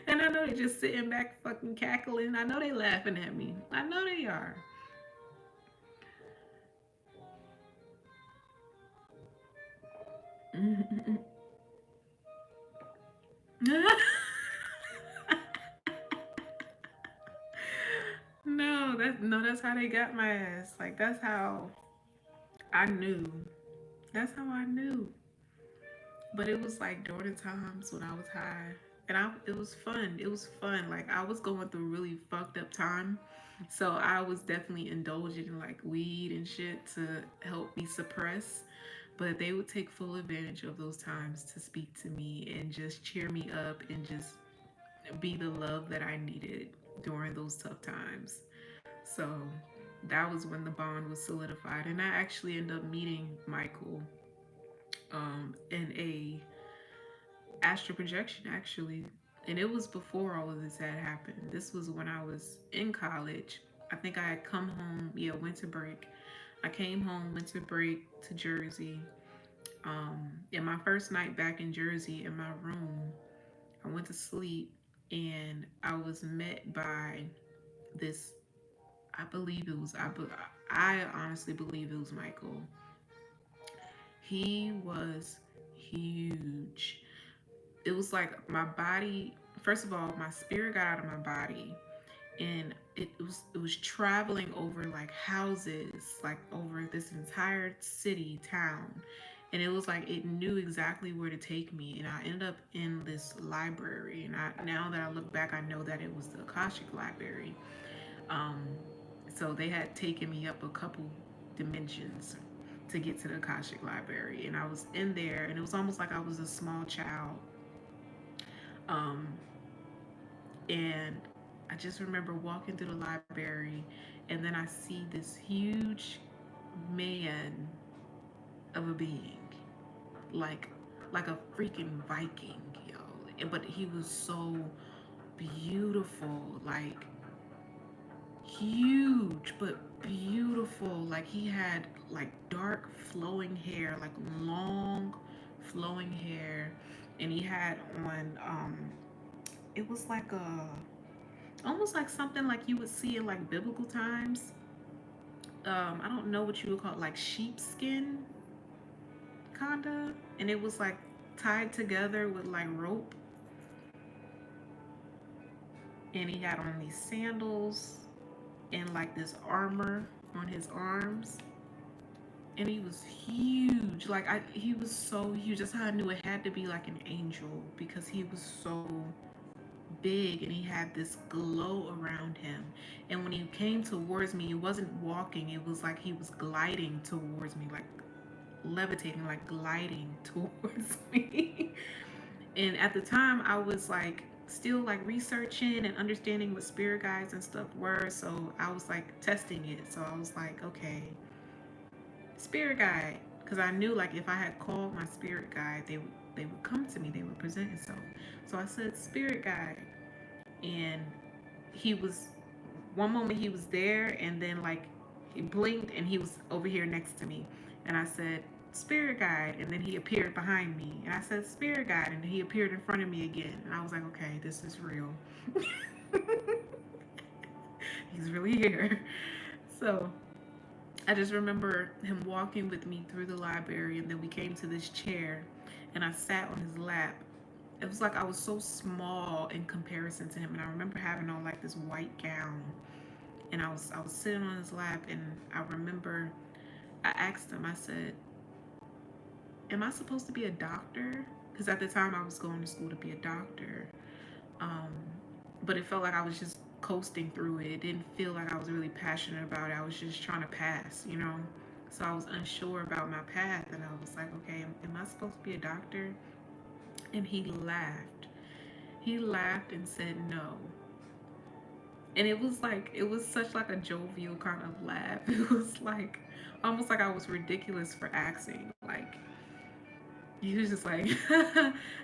And I know they're just sitting back fucking cackling. I know they laughing at me. I know they are. No, that's how they got my ass. Like, that's how I knew. That's how I knew. But it was like during the times when I was high. And it was fun. It was fun. Like, I was going through a really fucked up time. So I was definitely indulging in like weed and shit to help me suppress. But they would take full advantage of those times to speak to me and just cheer me up and just be the love that I needed during those tough times. So that was when the bond was solidified. And I actually ended up meeting Michael in a astral projection, actually. And it was before all of this had happened. This was when I was in college. I think I had come home, yeah, winter break. I came home winter break to Jersey. In my first night back in Jersey in my room, I went to sleep and I was met by this. I believe it was. I honestly believe it was Michael. He was huge. It was like my body. First of all, my spirit got out of my body, and it was traveling over like houses, like over this entire city town, and it was like it knew exactly where to take me. And I ended up in this library, and now that I look back, I know that it was the Akashic library. um so they had taken me up a couple dimensions to get to the Akashic library, and I was in there, and it was almost like I was a small child. um and I just remember walking through the library, and then I see this huge man of a being, like like a freaking Viking, yo. But he was so beautiful, like huge but beautiful. Like, he had like dark flowing hair, like long flowing hair, and he had on it was like a almost like something like you would see in like biblical times. I don't know what you would call it, like sheepskin, kinda. And it was like tied together with like rope, and he had on these sandals and like this armor on his arms, and he was huge. Like, he was so huge. That's how I knew it had to be like an angel, because he was so big, and he had this glow around him. And when he came towards me, it wasn't walking, it was like he was gliding towards me, like levitating, like gliding towards me. And at the time, I was like still like researching and understanding what spirit guides and stuff were. So I was like testing it. So I was like, okay, spirit guide, because I knew like if I had called my spirit guide, they would come to me, they would present itself. So I said spirit guide, and he was, one moment he was there, and then like he blinked and he was over here next to me, and I said spirit guide, and then he appeared behind me, and I said spirit guide, and he appeared in front of me again, and I was like, okay, this is real. He's really here. So I just remember him walking with me through the library, and then we came to this chair, and I sat on his lap. It was like I was so small in comparison to him, and I remember having on like this white gown, and I was sitting on his lap, and I remember I asked him. I said, "Am I supposed to be a doctor?" Because at the time I was going to school to be a doctor, um, but it felt like I was just coasting through it. It didn't feel like I was really passionate about it. I was just trying to pass, you know. So I was unsure about my path, and I was like, "Okay, am I supposed to be a doctor?" And he laughed. He laughed and said no. And it was like, it was such like a jovial kind of laugh. It was like almost like I was ridiculous for asking. Like he was just like,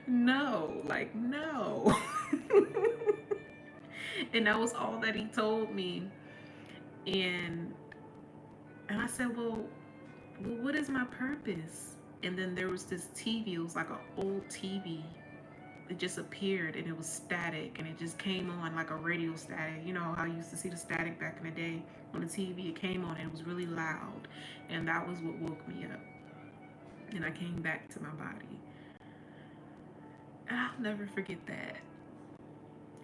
no, like no. And that was all that he told me. And I said, well, what is my purpose? And then there was this TV. It was like an old TV. It just appeared, and it was static, and it just came on like a radio static. You know how you used to see the static back in the day on the TV? It came on and it was really loud, and that was what woke me up. And I came back to my body. And I'll never forget that.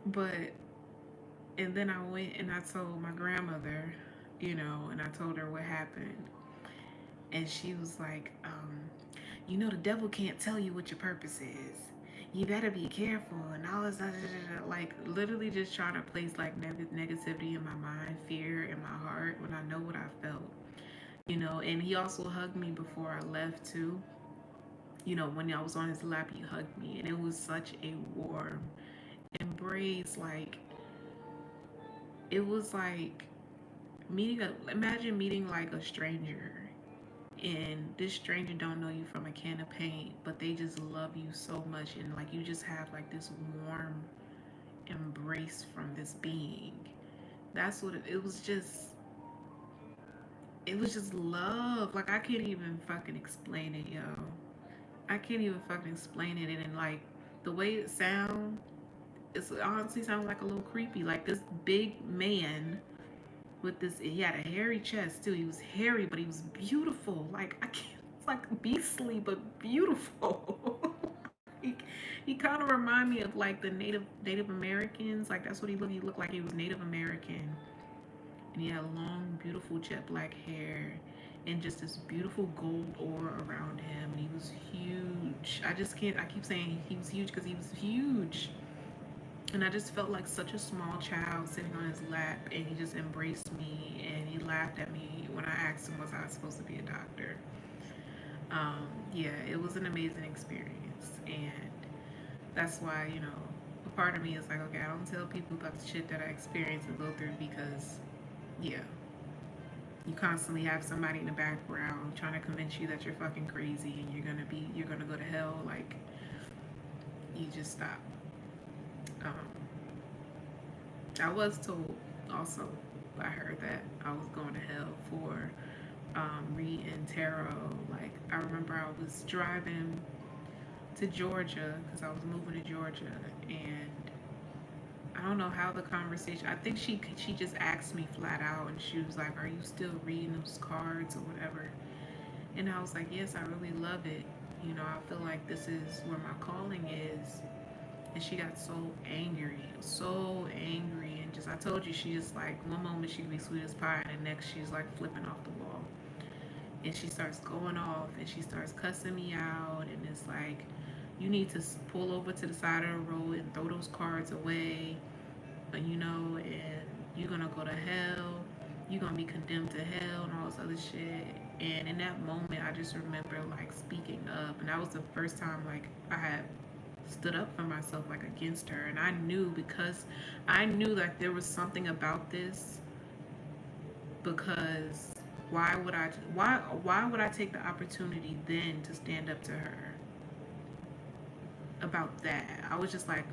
But, and then I went and I told my grandmother, you know, and I told her what happened. And she was like, you know, the devil can't tell you what your purpose is. You better be careful and all this, like literally just trying to place like negativity in my mind, fear in my heart when I know what I felt, you know. And he also hugged me before I left too. You know, when I was on his lap, he hugged me, and it was such a warm embrace. Like it was like imagine meeting like a stranger, and this stranger don't know you from a can of paint, but they just love you so much, and like you just have like this warm embrace from this being. That's what it was. Just, it was just love. Like I can't even fucking explain it, yo. I can't even fucking explain it. And like the way it sounds, it honestly sounds like a little creepy. Like this big man with this, he had a hairy chest too. He was hairy, but he was beautiful. Like I can't, it's like beastly but beautiful. he, he kind of reminded me of like the Native Americans. Like that's what he looked. He looked like he was Native American, and he had long, beautiful jet black hair, and just this beautiful gold aura around him. And he was huge. I just can't. I keep saying he was huge because he was huge. And I just felt like such a small child sitting on his lap, and he just embraced me, and he laughed at me when I asked him was I supposed to be a doctor. Yeah, it was an amazing experience, and that's why, you know, a part of me is like, okay, I don't tell people about the shit that I experience and go through because, yeah, you constantly have somebody in the background trying to convince you that you're fucking crazy and you're gonna go to hell. Like, you just stop. Um, I was told also, I heard that I was going to hell for reading tarot. Like, I remember I was driving to Georgia because I was moving to Georgia, and I don't know how the conversation. I think she just asked me flat out, and she was like, "Are you still reading those cards or whatever?" And I was like, "Yes, I really love it. You know, I feel like this is where my calling is." And she got so angry, and just I told you, she just like one moment she could be sweet as pie, and the next she's like flipping off the wall, and she starts going off, and she starts cussing me out, and it's like, You need to pull over to the side of the road and throw those cards away, and you're gonna go to hell. You're gonna be condemned to hell and all this other shit. And in that moment, I just remember like speaking up, and that was the first time like I had stood up for myself like against her. And I knew, because I knew that there was something about this. Because why would I take the opportunity then to stand up to her about that? I was just like,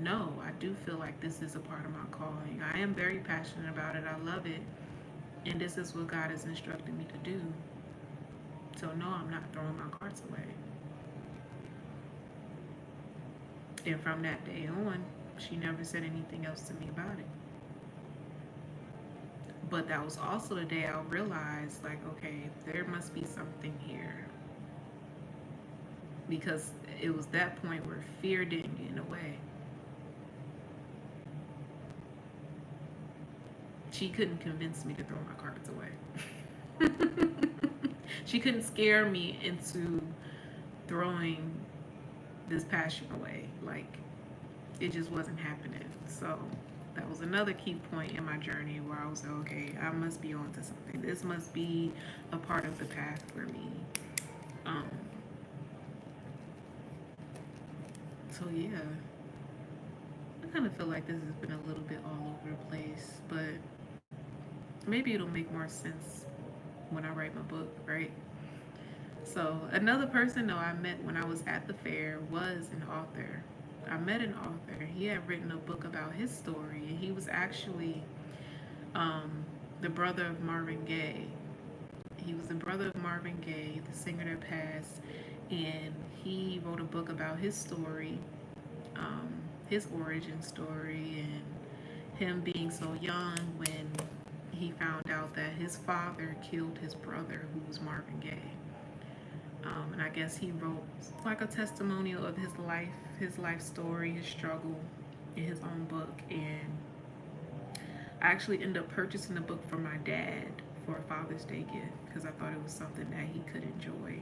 no, I do feel like this is a part of my calling. I am very passionate about it. I love it. And this is what God has instructed me to do. So no, I'm not throwing my cards away. And from that day on, she never said anything else to me about it. But that was also the day I realized, like, okay, there must be something here. Because it was that point where fear didn't get in the way. She couldn't convince me to throw my cards away. She couldn't scare me into throwing this passion away. Like, it just wasn't happening. So that was another key point in my journey where I was like, okay, I must be on to something. This must be a part of the path for me. So yeah, I kind of feel like this has been a little bit all over the place, but maybe it'll make more sense when I write my book, right? So another person though I met when I was at the fair was an author. I met an author. He had written a book about his story, and he was actually the brother of Marvin Gaye. He was the brother of Marvin Gaye, the singer that passed, and he wrote a book about his story, his origin story, and him being so young when he found out that his father killed his brother, who was Marvin Gaye. And I guess he wrote like a testimonial of his life story, his struggle in his own book. And I actually ended up purchasing the book for my dad for a Father's Day gift because I thought it was something that he could enjoy.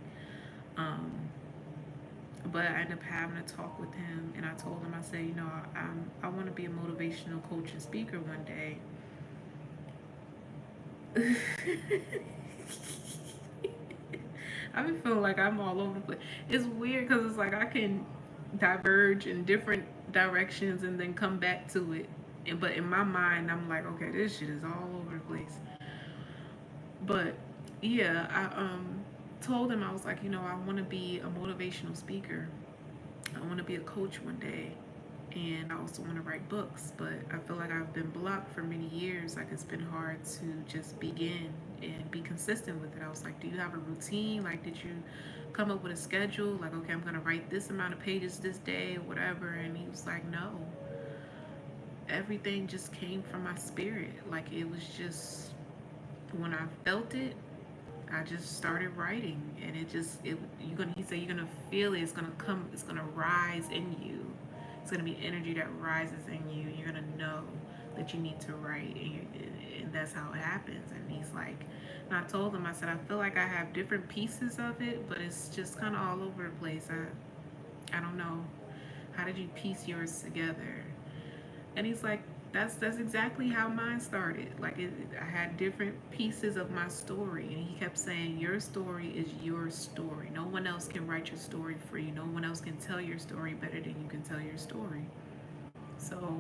But I ended up having a talk with him, and I told him, I said, I want to be a motivational coach and speaker one day. I've been feeling like I'm all over the place. It's weird because it's like I can diverge in different directions and then come back to it. But in my mind, I'm like, okay, this shit is all over the place. But yeah, I told him, I was like, I want to be a motivational speaker. I want to be a coach one day. And I also want to write books, but I feel like I've been blocked for many years. Like, it's been hard to just begin and be consistent with it. I was like, do you have a routine? Like, did you come up with a schedule? Like, okay, I'm going to write this amount of pages this day or whatever. And he was like, no. Everything just came from my spirit. Like, it was just, when I felt it, I just started writing, and he said, you're gonna feel it. It's gonna come. It's gonna rise in you. It's gonna be energy that rises in you. You're gonna know that you need to write, and that's how it happens. And he's like, and I told him, I said, I feel like I have different pieces of it, but it's just kind of all over the place. I don't know. How did you piece yours together? And he's like, that's exactly how mine started. Like, I had different pieces of my story, and he kept saying, your story is your story. No one else can write your story for you. No one else can tell your story better than you can tell your story. So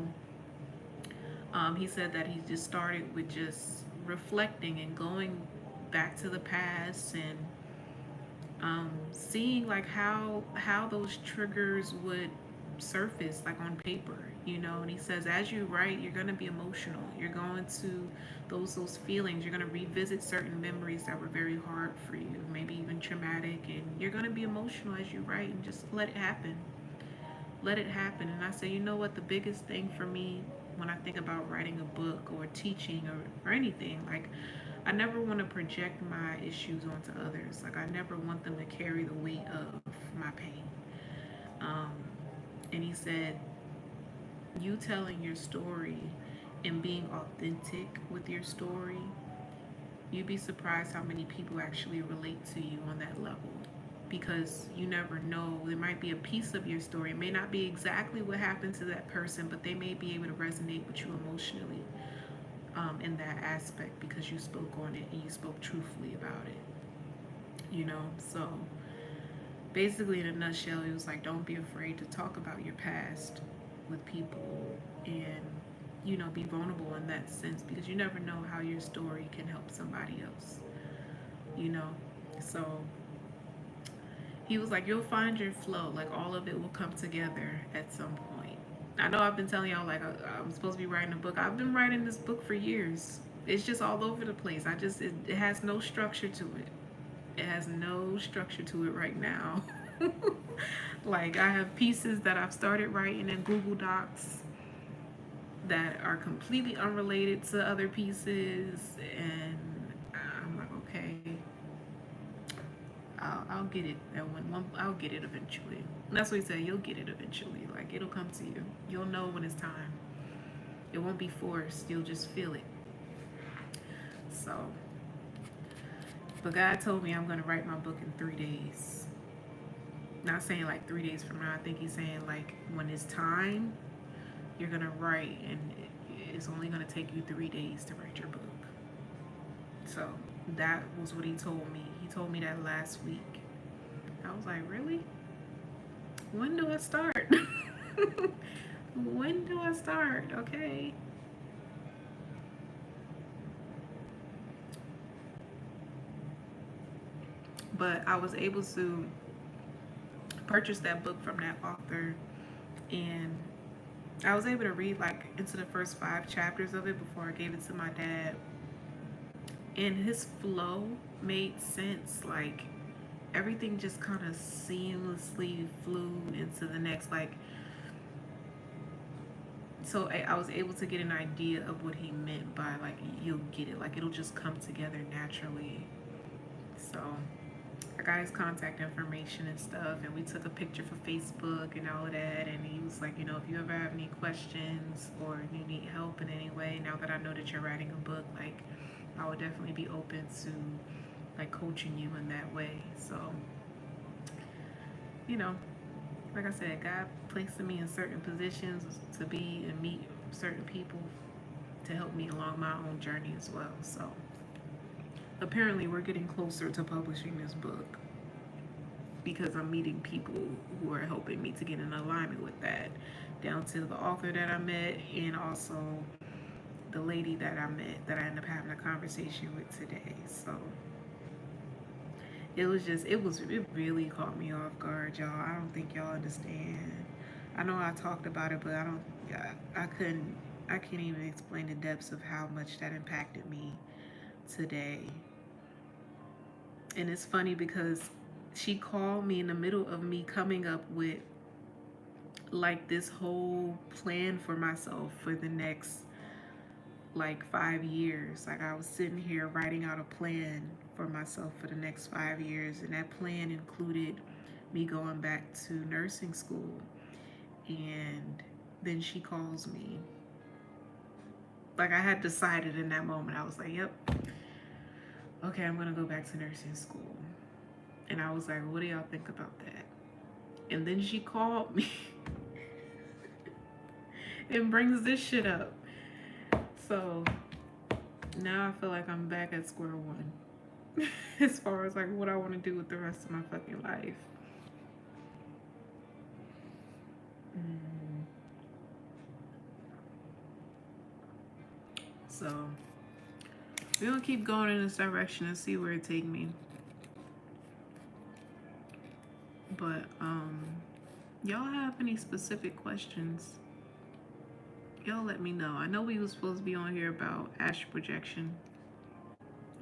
he said that he just started with just reflecting and going back to the past and seeing like how those triggers would surface like on paper, and he says, as you write, you're going to be emotional. You're going to those feelings. You're going to revisit certain memories that were very hard for you, maybe even traumatic, and you're going to be emotional as you write, and just let it happen. Let it happen. And I say, what, the biggest thing for me when I think about writing a book or teaching or anything, like, I never want to project my issues onto others. Like, I never want them to carry the weight of my pain. And he said, you telling your story and being authentic with your story, you'd be surprised how many people actually relate to you on that level. because you never know. There might be a piece of your story. It may not be exactly what happened to that person, but they may be able to resonate with you emotionally in that aspect because you spoke on it and you spoke truthfully about it. You know, so basically, in a nutshell, it was like, don't be afraid to talk about your past with people and, you know, be vulnerable in that sense because you never know how your story can help somebody else, you know. So he was like, you'll find your flow, like all of it will come together at some point. I know I've been telling y'all like I'm supposed to be writing a book. I've been writing this book for years. It's just all over the place. It has no structure to it. It has no structure to it right now. Like I have pieces that I've started writing in Google Docs that are completely unrelated to other pieces, and I'm like, okay, I'll get it. I'll get it eventually. And that's what he said. You'll get it eventually. Like it'll come to you. You'll know when it's time. It won't be forced. You'll just feel it. So, but God told me I'm gonna write my book in 3 days. Not saying like 3 days from now. I think he's saying like when it's time, you're gonna write, and it's only gonna take you 3 days to write your book. So that was what he told me. He told me that last week. I was like, really? When do I start? When do I start? Okay. But I was able to purchase that book from that author, and I was able to read like into the first 5 chapters of it before I gave it to my dad. And his flow made sense. Like everything just kind of seamlessly flew into the next. Like, so I was able to get an idea of what he meant by like you'll get it. Like it'll just come together naturally. So I got his contact information and stuff, and we took a picture for Facebook and all of that. And he was like, you know, if you ever have any questions or you need help in any way, now that I know that you're writing a book, like I would definitely be open to like coaching you in that way. So, you know, like I said, God placing me in certain positions to be and meet certain people to help me along my own journey as well. So apparently we're getting closer to publishing this book because I'm meeting people who are helping me to get in alignment with that, down to the author that I met and also the lady that I met that I ended up having a conversation with today. So it really caught me off guard, y'all. I don't think y'all understand. I know I talked about it, but I can't even explain the depths of how much that impacted me today. And it's funny because she called me in the middle of me coming up with like this whole plan for myself for the next like 5 years. Like I was sitting here writing out a plan for myself for the next 5 years, and that plan included me going back to nursing school. And then she calls me. Like I had decided in that moment. I was like, yep, okay, I'm gonna go back to nursing school. And I was like, what do y'all think about that? And then she called me and brings this shit up. So now I feel like I'm back at square one as far as like what I want to do with the rest of my fucking life. So we're gonna keep going in this direction and see where it takes me. But y'all have any specific questions, y'all let me know. I know we was supposed to be on here about astral projection.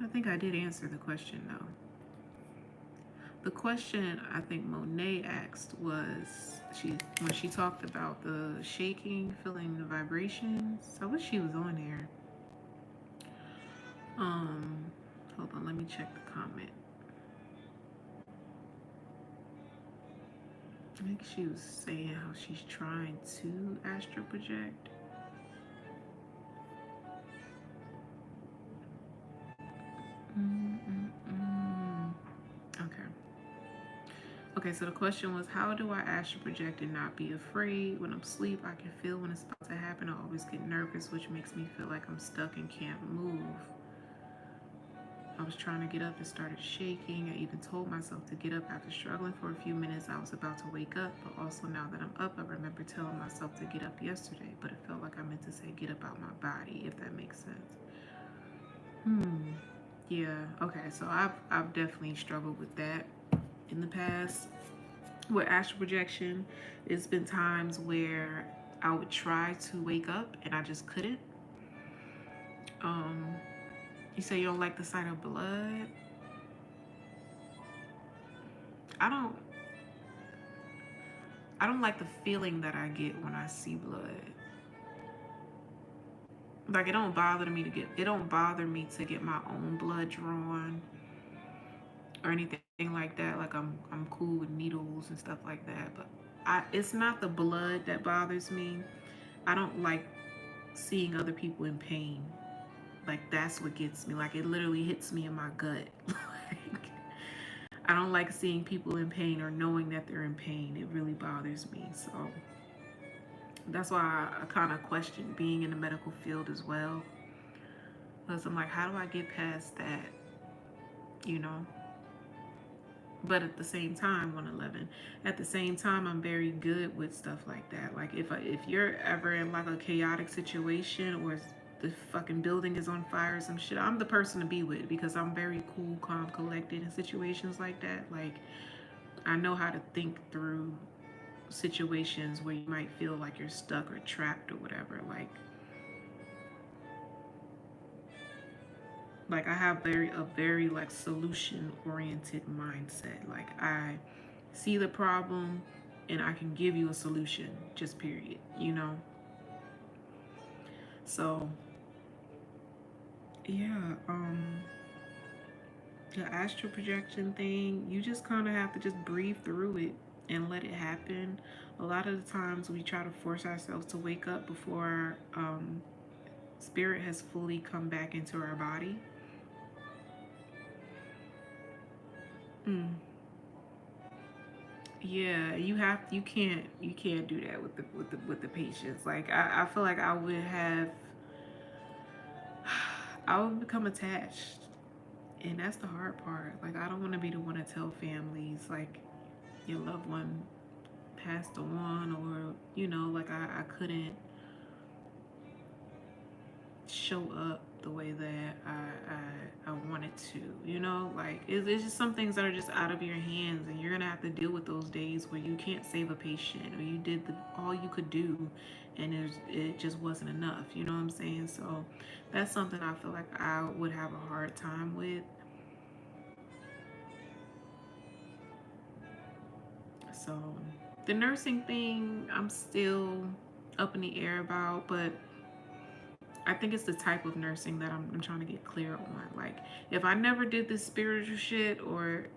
I think I did answer the question though. The question I think Monet asked was when she talked about the shaking, feeling the vibrations. I wish she was on here. Hold on, let me check the comment. I think she was saying how she's trying to astral project. Okay. Okay, so the question was, how do I astral project and not be afraid? When I'm asleep, I can feel when it's about to happen. I always get nervous, which makes me feel like I'm stuck and can't move. I was trying to get up and started shaking. I even told myself to get up after struggling for a few minutes. I was about to wake up, but also now that I'm up, I remember telling myself to get up yesterday, but it felt like I meant to say get up out my body, if that makes sense. Yeah, okay, so I've definitely struggled with that in the past. With astral projection, it's been times where I would try to wake up and I just couldn't. Um, you say you don't like the sight of blood. I don't I don't like the feeling that I get when I see blood. Like it don't bother me to get my own blood drawn or anything like that. Like I'm cool with needles and stuff like that. But it's not the blood that bothers me. I don't like seeing other people in pain. Like that's what gets me. Like it literally hits me in my gut. Like I don't like seeing people in pain or knowing that they're in pain. It really bothers me. So that's why I kind of question being in the medical field as well. Because I'm like, how do I get past that? You know? But at the same time, 111. At the same time, I'm very good with stuff like that. Like if you're ever in like a chaotic situation or the fucking building is on fire or some shit, I'm the person to be with because I'm very cool, calm, collected in situations like that. Like I know how to think through situations where you might feel like you're stuck or trapped or whatever. Like I have a very like solution oriented mindset. Like I see the problem and I can give you a solution, just period, you know? So yeah, the astral projection thing, you just kind of have to just breathe through it and let it happen. A lot of the times we try to force ourselves to wake up before spirit has fully come back into our body. Mm. Yeah, you can't do that with the patients. Like I feel like I would become attached, and that's the hard part. Like I don't want to be the one to tell families like your loved one passed on, or like I couldn't show up the way that I wanted to, like it's just some things that are just out of your hands, and you're gonna have to deal with those days where you can't save a patient or you did all you could do and it just wasn't enough, you know what I'm saying? So that's something I feel like I would have a hard time with. So the nursing thing, I'm still up in the air about, but I think it's the type of nursing that I'm trying to get clear on. Like, if I never did this spiritual shit or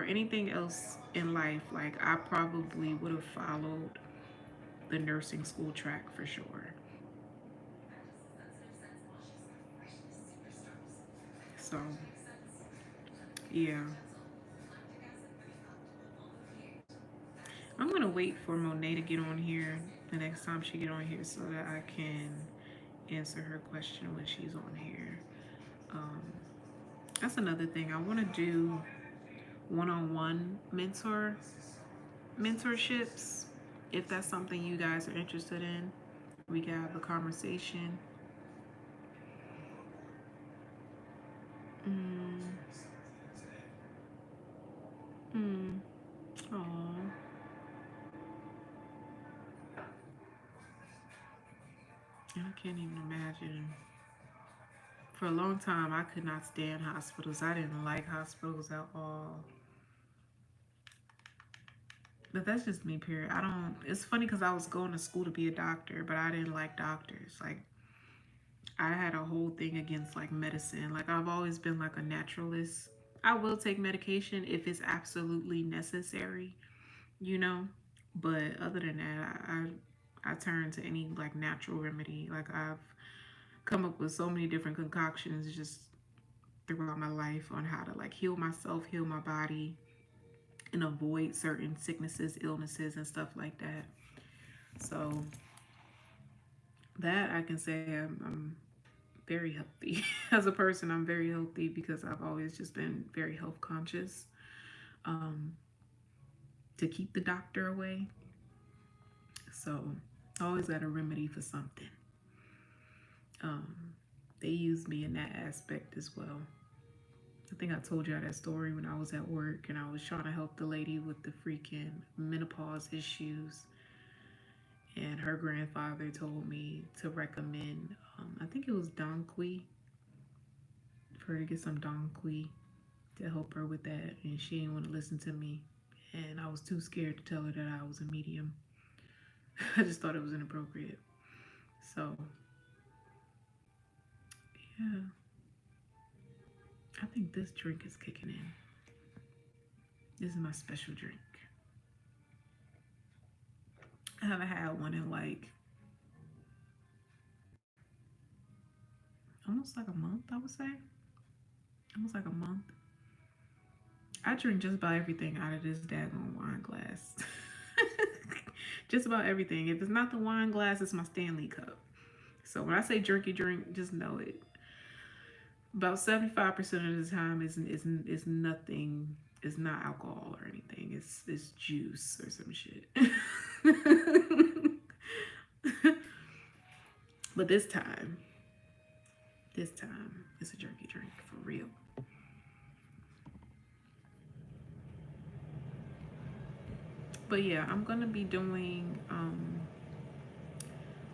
anything else in life, like I probably would have followed the nursing school track for sure. So, yeah. I'm gonna wait for Monet to get on here the next time she get on here so that I can answer her question when she's on here. Um, that's another thing. I want to do one-on-one mentorships. If that's something you guys are interested in, we can have a conversation. Mm, mm, aw. I can't even imagine. For a long time, I could not stand hospitals. I didn't like hospitals at all. But that's just me, period. I don't. It's funny because I was going to school to be a doctor, but I didn't like doctors. Like, I had a whole thing against like medicine. Like, I've always been like a naturalist. I will take medication if it's absolutely necessary, you know. But other than that, I turn to any like natural remedy. Like I've come up with so many different concoctions just throughout my life on how to like heal myself, heal my body, and avoid certain sicknesses, illnesses, and stuff like that. So that I can say I'm very healthy. As a person, I'm very healthy because I've always just been very health conscious, um, to keep the doctor away. So I always got a remedy for something. Um, they used me in that aspect as well. I think I told you that story when I was at work and I was trying to help the lady with the freaking menopause issues. And her grandfather told me to recommend, I think it was Donqui, for her to get some Donqui to help her with that. And she didn't want to listen to me. And I was too scared to tell her that I was a medium. I just thought it was inappropriate. So, yeah. I think this drink is kicking in. This is my special drink. I haven't had one in like almost like a month, I would say. Almost like a month. I drink just about everything out of this daggone wine glass. Just about everything. If it's not the wine glass, it's my Stanley cup. So when I say drinky drink, just know it. About 75% of the time is nothing. It's not alcohol or anything. It's juice or some shit. But this time, it's a jerky drink for real. But yeah, I'm gonna be doing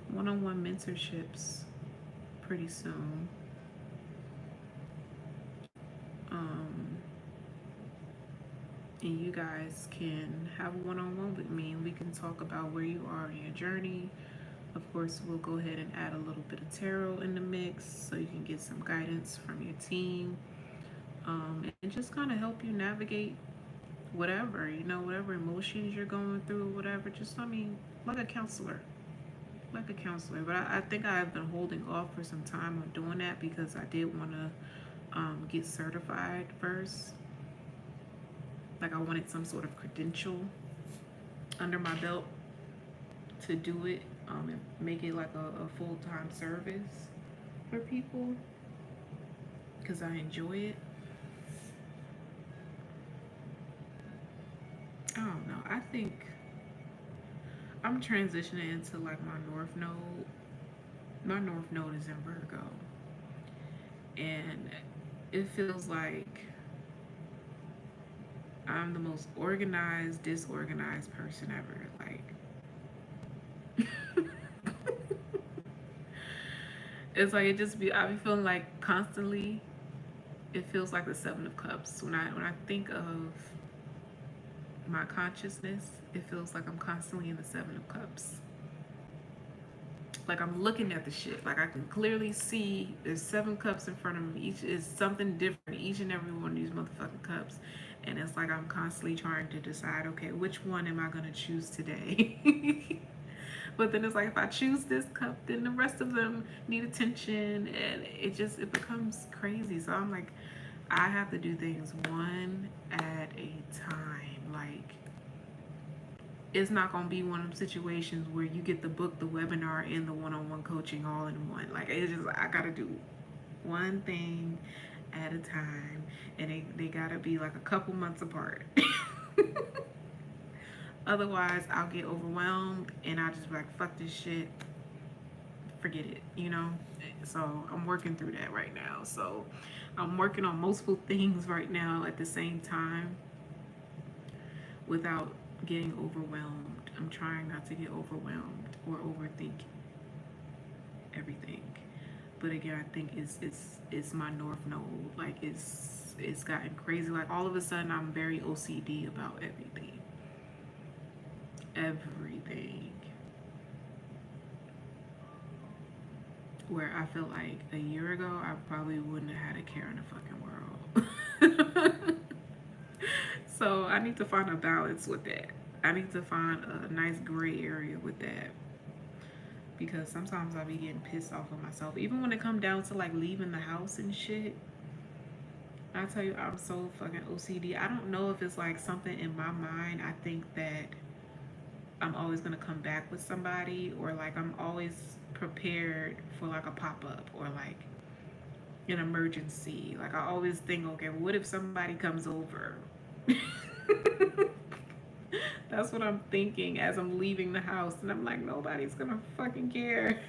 one-on-one mentorships pretty soon. And you guys can have a one-on-one with me and we can talk about where you are in your journey. Of course, we'll go ahead and add a little bit of tarot in the mix so you can get some guidance from your team, and just kind of help you navigate whatever, whatever emotions you're going through, whatever. Just, I mean, like a counselor. Like a counselor. But I think I've been holding off for some time on doing that because I did want to get certified first. Like I wanted some sort of credential under my belt to do it, and make it like a full-time service for people because I enjoy it. I don't know. I think I'm transitioning into like my North Node. My North Node is in Virgo. And it feels like I'm the most organized, disorganized person ever. Like, it's like I be feeling like constantly. It feels like the Seven of Cups. When I think of my consciousness, it feels like I'm constantly in the Seven of Cups. Like I'm looking at the shit. Like I can clearly see there's 7 cups in front of me. Each is something different. Each and every one of these motherfucking cups. And it's like I'm constantly trying to decide, okay, which one am I gonna choose today? But then it's like if I choose this cup, then the rest of them need attention, and it becomes crazy. So I'm like, I have to do things one at a time. Like it's not gonna be one of them situations where you get the book, the webinar, and the one-on-one coaching all in one. Like it's just I gotta do one thing at a time, and they gotta be like a couple months apart. Otherwise, I'll get overwhelmed and I'll just be like, fuck this shit, forget it. So I'm working through that right now. So I'm working on multiple things right now at the same time without getting overwhelmed. I'm trying not to get overwhelmed or overthink everything. But again, I think it's my North Node. Like it's gotten crazy. Like all of a sudden, I'm very OCD about everything. Everything. Where I feel like a year ago, I probably wouldn't have had a care in the fucking world. So I need to find a balance with that. I need to find a nice gray area with that. Because sometimes I be getting pissed off of myself. Even when it come down to like leaving the house and shit, I tell you, I'm so fucking OCD. I don't know if it's like something in my mind. I think that I'm always gonna come back with somebody, or like I'm always prepared for like a pop up or like an emergency. Like I always think, okay, what if somebody comes over? That's what I'm thinking as I'm leaving the house, and I'm like, nobody's gonna fucking care.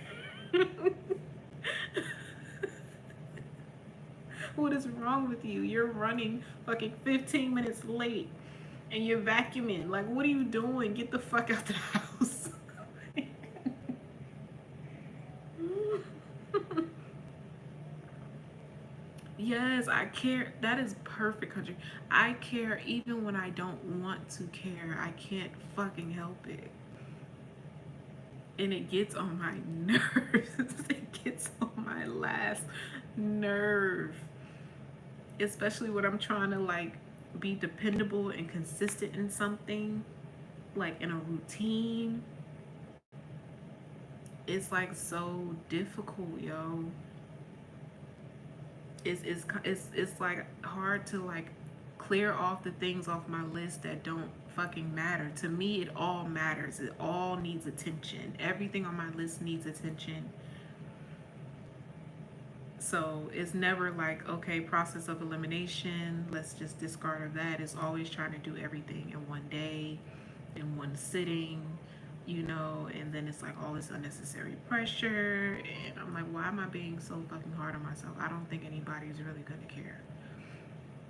What is wrong with you? You're running fucking 15 minutes late and you're vacuuming. Like, what are you doing? Get the fuck out the house. Yes, I care. That is perfect, country. I care even when I don't want to care. I can't fucking help it. And it gets on my nerves. It gets on my last nerve. Especially when I'm trying to like be dependable and consistent in something, like in a routine. It's like so difficult, yo. It's like hard to like clear off the things off my list that don't fucking matter. To me, it all matters. It all needs attention. Everything on my list needs attention. So it's never like, okay, process of elimination, let's just discard of that. It's always trying to do everything in one day, in one sitting, you know, and then it's like all this unnecessary pressure. And I'm like, why am I being so fucking hard on myself? I don't think anybody's really gonna care,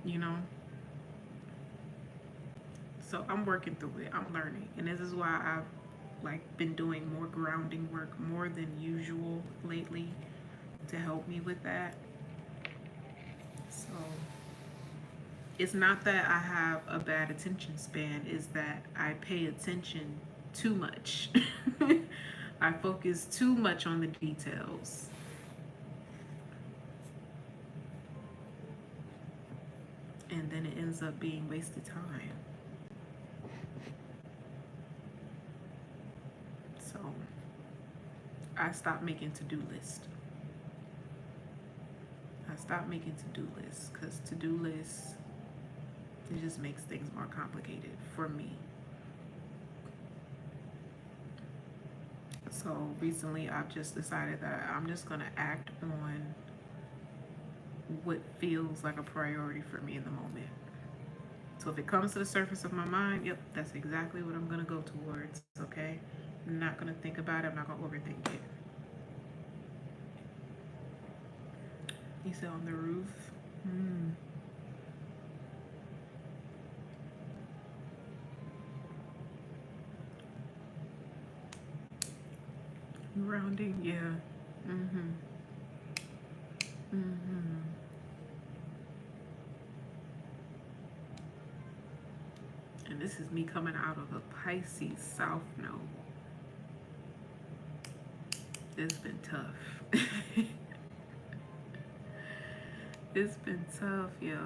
you know? So I'm working through it. I'm learning. And this is why I've like been doing more grounding work more than usual lately to help me with that. So it's not that I have a bad attention span, it's that I pay attention too much. I focus too much on the details. And then it ends up being wasted time. So I stopped making to-do lists. I stopped making to-do lists because to-do lists, it just makes things more complicated for me. So recently I've just decided that I'm just gonna act on what feels like a priority for me in the moment. So if it comes to the surface of my mind, yep, that's exactly what I'm gonna go towards, okay? I'm not gonna think about it, I'm not gonna overthink it. You said on the roof? Rounding, yeah. And this is me coming out of a Pisces South Node. It's been tough. It's been tough, yo.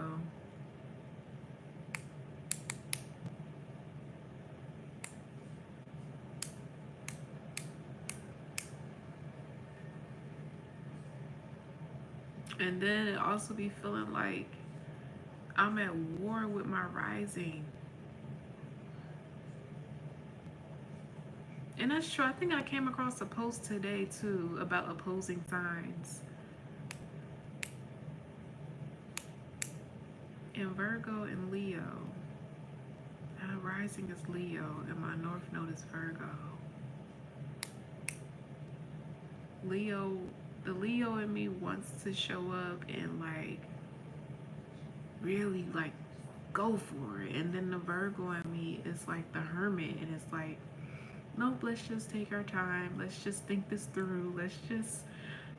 And then it also be feeling like I'm at war with my rising. And that's true. I think I came across a post today too about opposing signs. In Virgo and Leo. My rising is Leo and my north node is Virgo. Leo, the Leo in me wants to show up and like really like go for it. And then the Virgo in me is like the hermit, and it's like, nope, let's just take our time. Let's just think this through. Let's just,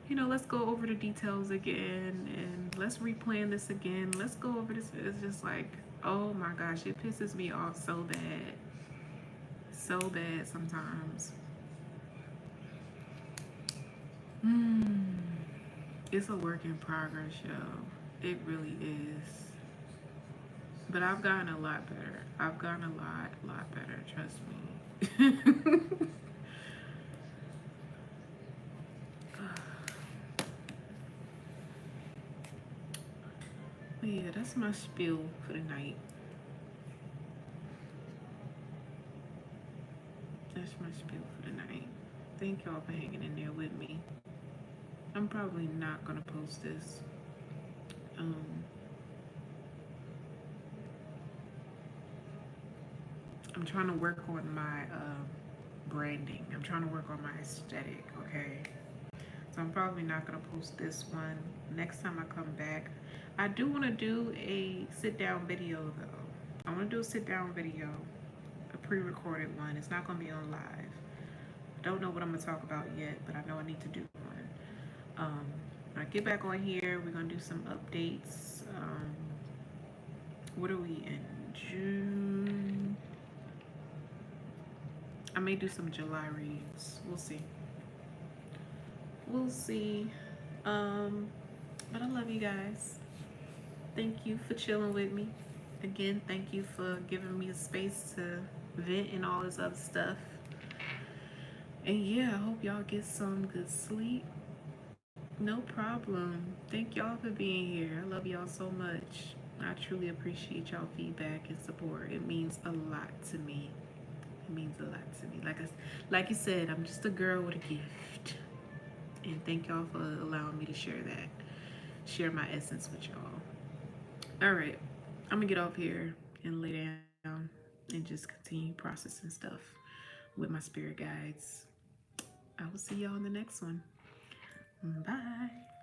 you know, let's go over the details again and let's replan this again. Let's go over this. It's just like, oh my gosh, it pisses me off so bad. So bad sometimes. It's a work in progress, yo. It really is. But I've gotten a lot better. I've gotten a lot better, trust me. But yeah, that's my spiel for the night. That's my spiel for the night. Thank y'all for hanging in there with me. I'm probably not gonna post this. I'm trying to work on my branding. I'm trying to work on my aesthetic, okay? So I'm probably not gonna post this one. Next time I come back, I do want to do a sit-down video though. I want to do a sit-down video, a pre-recorded one. It's not gonna be on live. I don't know what I'm gonna talk about yet, but I know I need to do one. When I get back on here, we're gonna do some updates. What are we in? June. I may do some July reads. We'll see. We'll see. But I love you guys. Thank you for chilling with me. Again, thank you for giving me a space to vent and all this other stuff. And yeah, I hope y'all get some good sleep. No problem. Thank y'all for being here. I love y'all so much. I truly appreciate y'all feedback and support. It means a lot to me. It means a lot to me. Like you said, I'm just a girl with a gift. And thank y'all for allowing me to share that. Share my essence with y'all. Alright. I'm gonna get off here and lay down and just continue processing stuff with my spirit guides. I will see y'all in the next one. Bye.